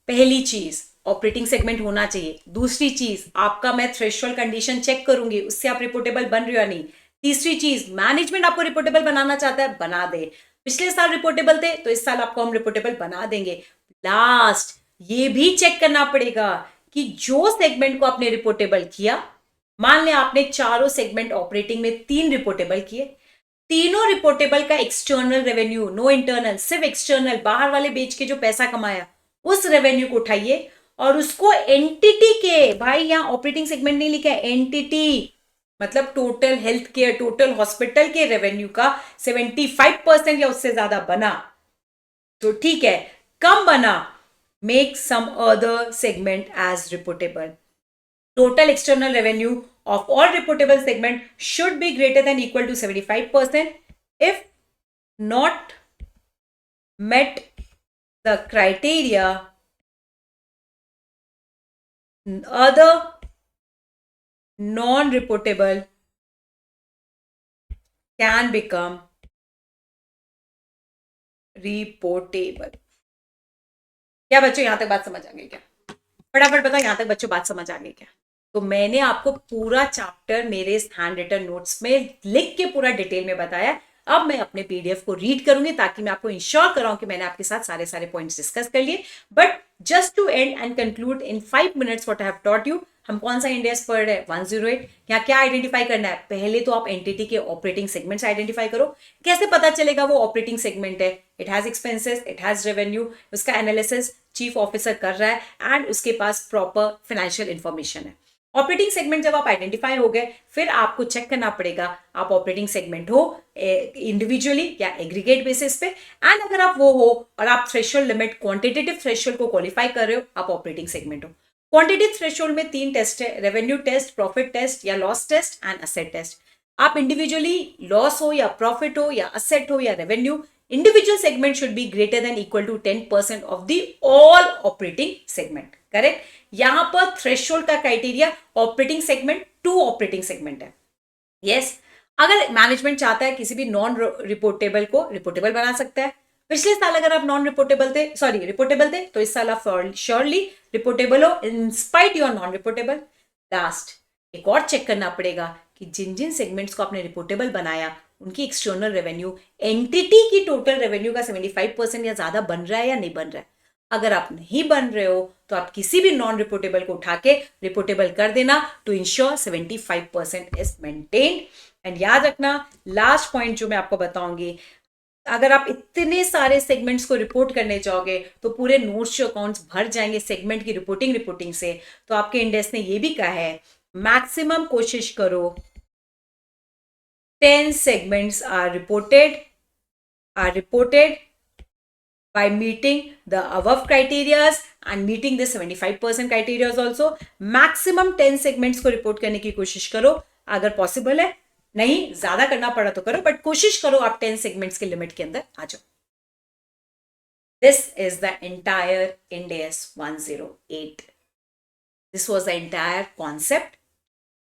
पहली चीज ऑपरेटिंग सेगमेंट होना चाहिए। दूसरी चीज, आपका मैं थ्रेशोल्ड कंडीशन चेक करूंगी उससे आप रिपोर्टेबल बन रहे हो या नहीं। तीसरी चीज, मैनेजमेंट आपको रिपोर्टेबल बनाना चाहता है, बना दे। पिछले साल रिपोर्टेबल थे तो इस साल आपको हम रिपोर्टेबल बना देंगे। लास्ट ये भी चेक करना पड़ेगा कि जो सेगमेंट को आपने रिपोर्टेबल किया, मान लें आपने चारों सेगमेंट ऑपरेटिंग में 3 रिपोर्टेबल किए, तीनों रिपोर्टेबल का एक्सटर्नल रेवेन्यू, नो इंटरनल, सिर्फ एक्सटर्नल, बाहर वाले बेच के जो पैसा कमाया उस रेवेन्यू को उठाइए और उसको एंटिटी के, भाई यहां ऑपरेटिंग सेगमेंट नहीं लिखा है, एंटिटी मतलब total health care, total hospital के रेवेन्यू का 75% या उससे ज्यादा बना तो ठीक है, कम बना, make some other segment as reportable. Total external revenue of all reportable segment should be greater than equal to 75%. If not met the criteria, other non-reportable can become reportable. क्या बच्चों यहां तक बात समझ आ गई क्या? फटाफट बताओ यहां तक बच्चों बात समझ आ गई क्या? तो मैंने आपको पूरा चैप्टर मेरे इस हैंड रिटन नोट्स में लिख के पूरा डिटेल में बताया। अब मैं अपने पीडीएफ को रीड करूंगी ताकि मैं आपको इंश्योर कराऊं कि मैंने आपके साथ सारे पॉइंट्स डिस्कस कर लिए। But just to end and conclude in 5 minutes what I have taught you, हम कौन सा इंड AS पढ़ रहे हैं? 108। यहाँ क्या आइडेंटिफाई करना है? पहले तो आप एंटिटी के ऑपरेटिंग सेगमेंट्स आइडेंटिफाई करो। कैसे पता चलेगा वो ऑपरेटिंग सेगमेंट है? It has expenses, it has revenue, उसका एनालिसिस चीफ ऑफिसर कर रहा है एंड उसके पास प्रॉपर फाइनेंशियल इंफॉर्मेशन है। ऑपरेटिंग सेगमेंट जब आप आइडेंटिफाई हो गए, फिर आपको चेक करना पड़ेगा आप ऑपरेटिंग सेगमेंट हो इंडिविजुअली या एग्रीगेट बेसिस पे, एंड अगर आप वो हो और आप थ्रेशोल्ड लिमिट, क्वांटिटेटिव थ्रेशोल्ड को क्वालिफाई कर रहे हो, आप ऑपरेटिंग सेगमेंट हो। क्वांटिटेटिव थ्रेशोल्ड में 3 टेस्ट है, रेवेन्यू टेस्ट, प्रॉफिट टेस्ट या loss test and asset test. आप इंडिविजुअली लॉस हो या प्रॉफिट हो या असेट हो या revenue, individual segment should be greater than equal to 10% of the all operating segment. Correct? यहां पर थ्रेशोल्ड का criteria operating segment to operating segment है। यस, अगर मैनेजमेंट चाहता है किसी भी नॉन रिपोर्टेबल को रिपोर्टेबल बना सकता है। पिछले साल अगर आप नॉन रिपोर्टेबल थे, सॉरी रिपोर्टेबल थे, तो इस साल आप श्योरली रिपोर्टेबल हो in spite you are non reportable. Last एक और चेक करना पड़ेगा कि जिन जिन सेगमेंट्स को आपने रिपोर्टेबल बनाया उनकी एक्सटर्नल रेवेन्यू एंटिटी की टोटल रेवेन्यू का 75% या ज्यादा बन रहा है या नहीं बन रहा है। अगर आप नहीं बन रहे हो तो आप किसी भी नॉन रिपोर्टेबल को उठा के रिपोर्टेबल कर देना to ensure 75% is maintained. And याद रखना, लास्ट पॉइंट जो मैं आपको बताऊंगी, अगर आप इतने सारे सेगमेंट्स को रिपोर्ट करने जाओगे तो पूरे नोट्स जो अकाउंट्स भर जाएंगे सेगमेंट की रिपोर्टिंग से। तो आपके इंडेक्स ने ये भी कहा है मैक्सिमम कोशिश करो 10 segments are reported by meeting the above criteria and meeting the 75% criteria also. Maximum 10 segments को रिपोर्ट करने की कोशिश करो अगर पॉसिबल है, नहीं ज्यादा करना पड़ा तो करो, बट कोशिश करो आप 10 सेगमेंट्स के लिमिट के अंदर आ जाओ। This is the entire Ind AS 108। This was the entire concept.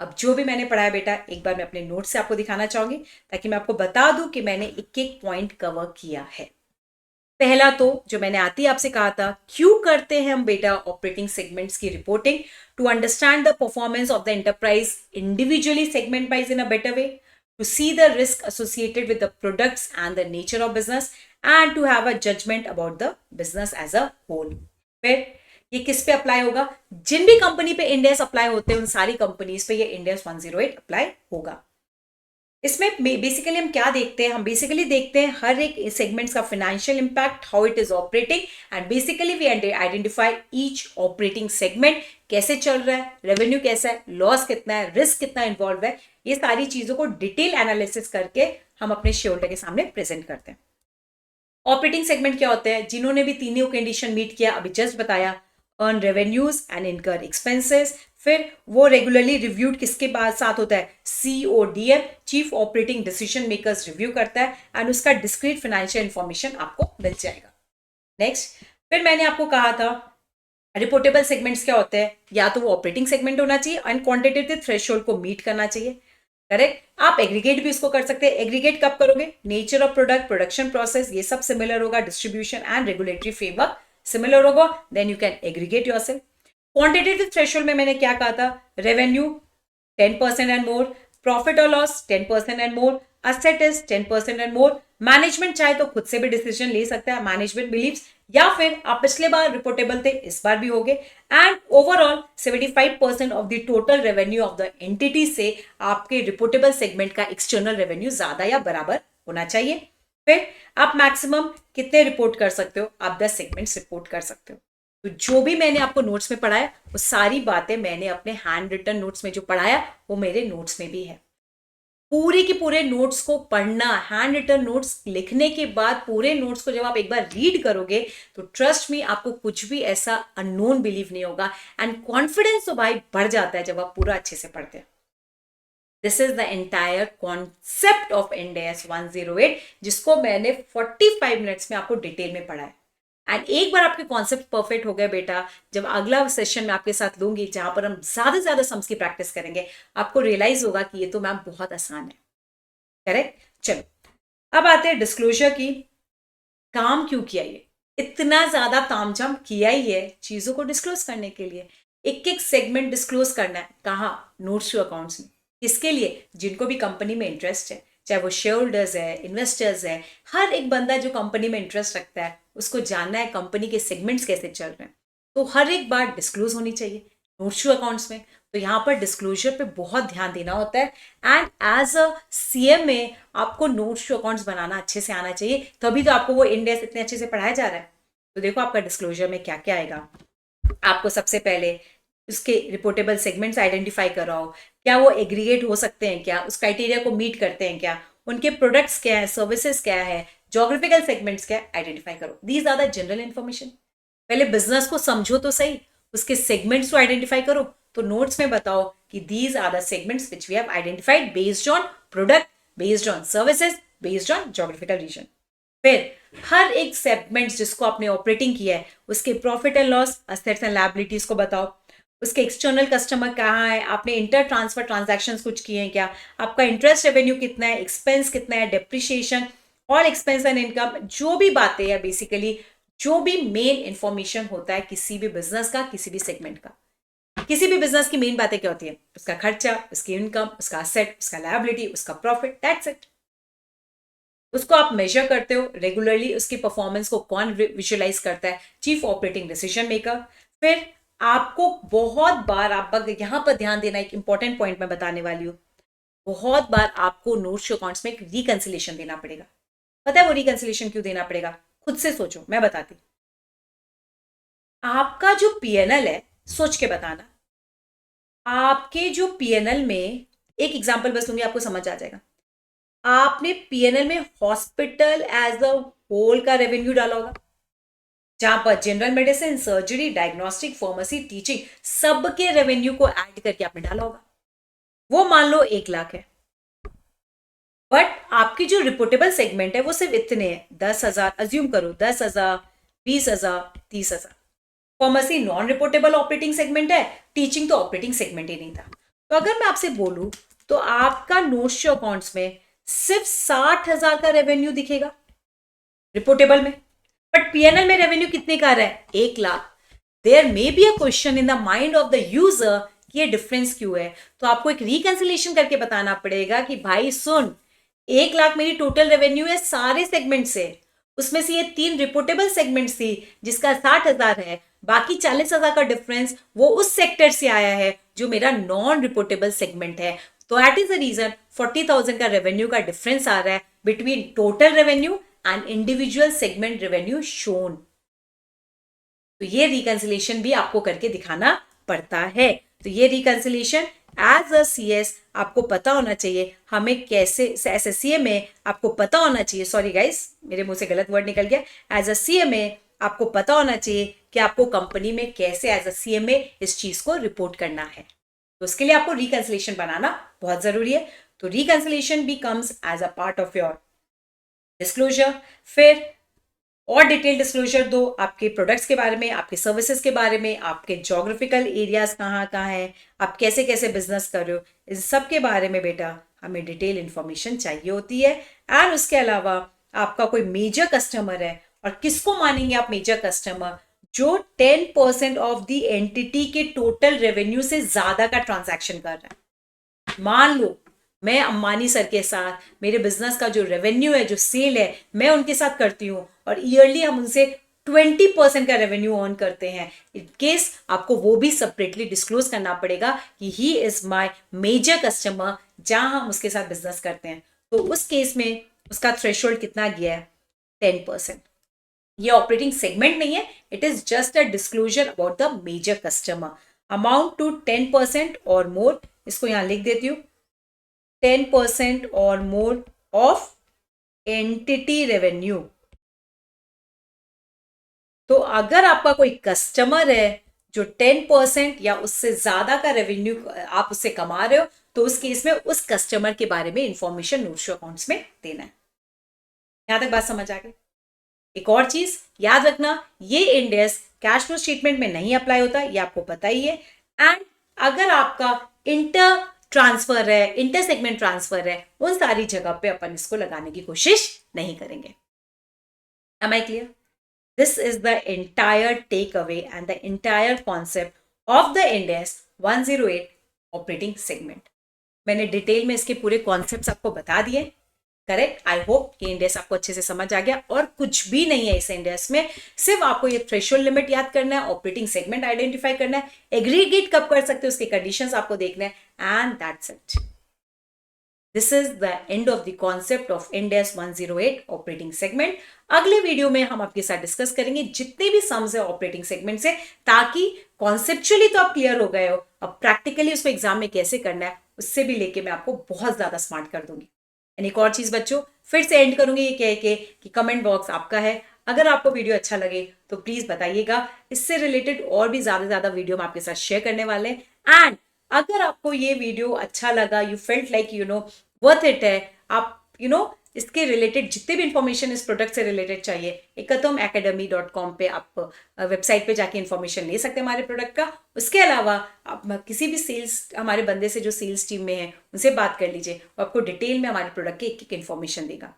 अब जो भी मैंने पढ़ाया बेटा एक बार मैं अपने नोट से आपको दिखाना चाहूंगी ताकि मैं आपको बता दूं कि मैंने एक एक पॉइंट कवर किया है। पहला तो जो मैंने आती आपसे कहा था, क्यों करते हैं हम बेटा ऑपरेटिंग सेगमेंट्स की reporting? To understand the performance of the enterprise individually segment wise in a better way, to see the risk associated with the products and the nature of business, and to have a judgement about the business as a whole. फिर ये किस पे apply होगा? जिन भी company पे Ind AS apply होते हैं उन सारी कंपनीज पे ये Ind AS 108 अप्लाई होगा। इसमें बेसिकली हम क्या देखते हैं? हम बेसिकली देखते हैं हर एक सेगमेंट्स का financial impact, how it is operating, and basically we identify each operating segment कैसे चल रहा है, रेवेन्यू कैसा है, लॉस कितना है, रिस्क कितना इन्वॉल्व है। ये सारी चीजों को डिटेल एनालिसिस करके हम अपने शेयर होल्डर के सामने प्रेजेंट करते हैं। ऑपरेटिंग सेगमेंट क्या होते हैं? जिन्होंने भी तीनों कंडीशन मीट किया, अभी जस्ट बताया, अर्न रेवेन्यूज एंड इनकर एक्सपेंसेस। फिर वो रेगुलरली रिव्यूड किसके बाद साथ होता है? CODM, chief operating decision makers review करता है एंड उसका डिस्क्रीट फाइनेंशियल इंफॉर्मेशन आपको मिल जाएगा। नेक्स्ट, फिर मैंने आपको कहा था रिपोर्टेबल सेगमेंट्स क्या होते हैं? या तो वो ऑपरेटिंग सेगमेंट होना चाहिए एंड क्वांटिटेटिव थ्रेशोल्ड को मीट करना चाहिए, करेक्ट। आप एग्रीगेट भी इसको कर सकते हैं। एग्रीगेट कब करोगे? Nature of product, production process, ये सब सिमिलर होगा, distribution and regulatory framework similar होगा, then you can aggregate yourself. Quantitative threshold में मैंने क्या कहा था? रेवेन्यू 10% एंड मोर, प्रॉफिट और loss 10% and more, asset is 10% and more. Management चाहे तो खुद से भी डिसीजन ले सकता है, मैनेजमेंट बिलीव्स, या फिर आप पिछले बार रिपोर्टेबल थे इस बार भी हो गए। And overall 75% of the total revenue of the entity से आपके रिपोर्टेबल सेगमेंट का एक्सटर्नल रेवेन्यू ज्यादा या बराबर होना चाहिए। फिर आप मैक्सिमम कितने रिपोर्ट कर सकते हो? आप 10 सेगमेंट्स रिपोर्ट कर सकते हो। तो जो भी मैंने आपको नोट्स में पढ़ाया वो सारी बातें मैंने अपने हैंड रिटन नोट्स में जो पढ़ाया वो मेरे नोट्स में भी है। पूरे के पूरे नोट्स को पढ़ना, हैंड रिटन नोट्स लिखने के बाद पूरे नोट्स को जब आप एक बार रीड करोगे तो ट्रस्ट मी आपको कुछ भी ऐसा अननोन बिलीव नहीं होगा, एंड कॉन्फिडेंस तो भाई बढ़ जाता है जब आप पूरा अच्छे से पढ़ते हैं। This is the entire concept of Ind AS 108 जिसको मैंने 45 मिनट्स में आपको डिटेल में पढ़ा है। एंड एक बार आपके कॉन्सेप्ट परफेक्ट हो गए बेटा, जब अगला सेशन में आपके साथ लूंगी जहां पर हम ज्यादा से ज्यादा सम्स की प्रैक्टिस करेंगे, आपको रियलाइज होगा कि ये तो मैम बहुत आसान है, करेक्ट। चलो अब आते हैं डिस्क्लोजर की। काम क्यों किया? ये इतना ज्यादा तामझाम किया ही है चीजों को डिस्क्लोज करने के लिए। एक एक सेगमेंट डिस्क्लोज करना है, कहाँ? नोट्स टू अकाउंट्स में। किसके लिए? जिनको भी कंपनी में इंटरेस्ट है, चाहे वो शेयर होल्डर्स है, इन्वेस्टर्स है, हर एक बंदा जो कंपनी में इंटरेस्ट रखता है उसको जानना है कंपनी के सेगमेंट्स कैसे चल रहे हैं, तो हर एक बार डिस्क्लोज होनी चाहिए नोट्स टू अकाउंट्स में। तो यहाँ पर डिस्क्लोजर पे बहुत ध्यान देना होता है, एंड एज अ CMA आपको नोट्स टू अकाउंट्स बनाना अच्छे से आना चाहिए, तभी तो आपको वो Ind AS इतने अच्छे से पढ़ाया जा रहा है। तो देखो आपका डिस्क्लोजर में क्या क्या आएगा। आपको सबसे पहले उसके रिपोर्टेबल सेगमेंट्स आइडेंटिफाई कराओ, क्या वो एग्रीगेट हो सकते हैं, क्या उस क्राइटेरिया को मीट करते हैं, क्या उनके प्रोडक्ट्स क्या है, सर्विसेज क्या है, जोग्राफिकल सेगमेंट्स क्या है, आइडेंटिफाई करो। These are the general information. पहले बिजनेस को समझो तो सही, उसके सेगमेंट्स को आइडेंटिफाई करो। तो नोट्स में बताओ कि these are the segments which we have identified based on product, based on services, based on geographical region. फिर हर एक सेगमेंट जिसको आपने ऑपरेटिंग किया है उसके profit and loss, assets and liabilities को बताओ। उसके एक्सटर्नल कस्टमर कहाँ है, आपने इंटर ट्रांसफर ट्रांजैक्शन कुछ किए हैं क्या, आपका इंटरेस्ट रेवेन्यू कितना है, एक्सपेंस कितना है, depreciation, all expense and income, जो भी बातें हैं बेसिकली, जो भी मेन इंफॉर्मेशन होता है किसी भी बिजनेस का, किसी भी सेगमेंट का। किसी भी बिजनेस की मेन बातें क्या होती है? उसका खर्चा, उसकी इनकम, उसका असेट, उसका लायबिलिटी, उसका प्रॉफिट, दैट्स इट। उसको आप मेजर करते हो रेगुलरली, उसकी परफॉर्मेंस को कौन विजुअलाइज करता है? Chief operating decision maker. फिर आपको बहुत बार, आप यहां पर ध्यान देना, एक इंपॉर्टेंट पॉइंट मैं बताने वाली हूं, बहुत बार आपको नोट्स टू अकाउंट्स में एक रिकंसिलेशन देना पड़ेगा। पता है वो रिकंसिलेशन क्यों देना पड़ेगा? खुद से सोचो, मैं बताती। आपका जो पीएनएल है, सोच के बताना, आपके जो पीएनएल में, एक एग्जांपल बस दूंगी, आपको समझ आ जाएगा। आपने पीएनएल में हॉस्पिटल एज अ होल का रेवेन्यू डाला होगा, जहां पर general medicine, surgery, diagnostic, pharmacy, teaching, सबके रेवेन्यू को ऐड करके आपने डाला होगा। वो मान लो 1 लाख है, बट आपकी जो रिपोर्टेबल सेगमेंट है वो सिर्फ इतने हैं, 10,000 अज्यूम करो, 10,000, 20,000, 30,000। Pharmacy non reportable operating segment है, टीचिंग तो ऑपरेटिंग सेगमेंट ही नहीं था। तो अगर मैं आपसे बोलूं तो आपका नोट्स टू अकाउंट्स में सिर्फ 60,000 का रेवेन्यू दिखेगा रिपोर्टेबल में, बट पीएनएल में रेवेन्यू कितने का आ रहा है? 1 lakh. There may be a question in the mind of the user कि ये डिफरेंस क्यों है। तो आपको एक रिकंसिलेशन करके बताना पड़ेगा कि भाई सुन, 1 लाख मेरी टोटल रेवेन्यू है सारे सेगमेंट से, उसमें से ये 3 रिपोर्टेबल सेगमेंट्स थी जिसका 60,000 है, बाकी 40,000 का डिफरेंस वो उस सेक्टर से आया है जो मेरा नॉन रिपोर्टेबल सेगमेंट है। तो दैट इज द रीजन 40,000 का रेवेन्यू का डिफरेंस आ रहा है between total revenue and individual segment revenue shown. तो ये रिकंसिलेशन भी आपको करके दिखाना पड़ता है। तो ये रिकंसिलेशन एज अ सीएस आपको पता होना चाहिए, हमें कैसे, एज अ सीएमए आपको पता होना चाहिए, सॉरी गाइस मेरे मुंह से गलत वर्ड निकल गया, एज अ सीएमए आपको पता होना चाहिए कि आपको कंपनी में कैसे एज अ सीएमए इस चीज को रिपोर्ट करना है। तो उसके लिए आपको रिकंसिलेशन बनाना बहुत जरूरी है। तो रिकंसिलेशन भी comes as a part of your disclosure. फिर और डिटेल डिस्क्लोजर दो आपके प्रोडक्ट्स के बारे में, आपके सर्विसेज के बारे में, आपके जोग्राफिकल एरियाज कहाँ कहाँ हैं, आप कैसे कैसे बिजनेस कर रहे हो, इन सब के बारे में बेटा हमें डिटेल इंफॉर्मेशन चाहिए होती है। एंड उसके अलावा आपका कोई मेजर कस्टमर है, और किसको मानेंगे आप मेजर कस्टमर? जो 10% ऑफ द एंटिटी के टोटल रेवेन्यू से ज्यादा का ट्रांजैक्शन कर रहा है। मान लो मैं अंबानी सर के साथ, मेरे बिजनेस का जो रेवेन्यू है, जो सेल है, मैं उनके साथ करती हूँ और ईयरली हम उनसे 20% का रेवेन्यू अर्न करते हैं। इन केस आपको वो भी सेपरेटली डिस्क्लोज करना पड़ेगा कि he is my major customer, जहां हम उसके साथ बिजनेस करते हैं। तो उस केस में उसका थ्रेशोल्ड कितना गया है? 10%। ये ऑपरेटिंग सेगमेंट नहीं है, it is just a disclosure about the major customer. Amount to 10% और मोर, इसको यहां लिख देती हूँ, 10% or more of entity revenue। तो अगर आपका कोई कस्टमर है जो 10% या उससे ज्यादा का रेवेन्यू आप उससे कमा रहे हो, तो उस केस में उस कस्टमर के बारे में इंफॉर्मेशन नोट्स टू अकाउंट्स में देना है। यहां तक बात समझ आ गई? एक और चीज याद रखना, ये end S cash flow statement में नहीं अप्लाई होता, ये आपको पता ही है। एंड अगर आपका इंटर ट्रांसफर है, इंटर सेगमेंट ट्रांसफर है, उन सारी जगह पे अपन इसको लगाने की कोशिश नहीं करेंगे। Am I clear? This is the entire takeaway and the entire concept of the Ind AS 108 operating segment. मैंने डिटेल में इसके पूरे कॉन्सेप्ट्स आपको बता दिए। करेक्ट? आई होप कि इंड एस आपको अच्छे से समझ आ गया, और कुछ भी नहीं है इस इंड एस में। सिर्फ आपको ये थ्रेशोल्ड लिमिट याद करना है, ऑपरेटिंग सेगमेंट आइडेंटिफाई करना है, एग्रीगेट कब कर सकते हो उसके कंडीशंस आपको देखना है, and that's it. This is the end of the concept of end S 108 operating segment. अगले वीडियो में हम आपके साथ डिस्कस करेंगे जितने भी सम्स है ऑपरेटिंग सेगमेंट से, ताकि कॉन्सेप्चुअली तो आप क्लियर हो गए हो, अब प्रैक्टिकली उसको एग्जाम में कैसे करना है उससे भी लेके मैं आपको बहुत ज्यादा स्मार्ट कर दूंगी। एक और चीज बच्चों, फिर से एंड करूंगी ये कह के कि कमेंट बॉक्स आपका है। अगर आपको वीडियो अच्छा लगे तो प्लीज बताइएगा, इससे रिलेटेड और भी ज्यादा वीडियो हम आपके साथ शेयर करने वाले हैं। एंड अगर आपको ये वीडियो अच्छा लगा, you felt like worth it है, आप इसके रिलेटेड जितने भी इंफॉर्मेशन इस प्रोडक्ट से रिलेटेड चाहिए, ekathamacademy.com पे आप वेबसाइट पे जाके इंफॉर्मेशन ले सकते हैं हमारे प्रोडक्ट का। उसके अलावा आप किसी भी सेल्स, हमारे बंदे से जो सेल्स टीम में है उनसे बात कर लीजिए, वो आपको डिटेल में हमारे प्रोडक्ट की एक इंफॉर्मेशन देगा।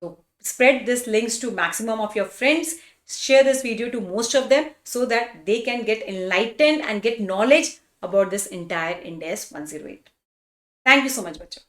तो spread this links to maximum of your friends, share this video to most of them so that they can get enlightened and get knowledge about this entire Ind AS 108. Thank you so much, बच्चों।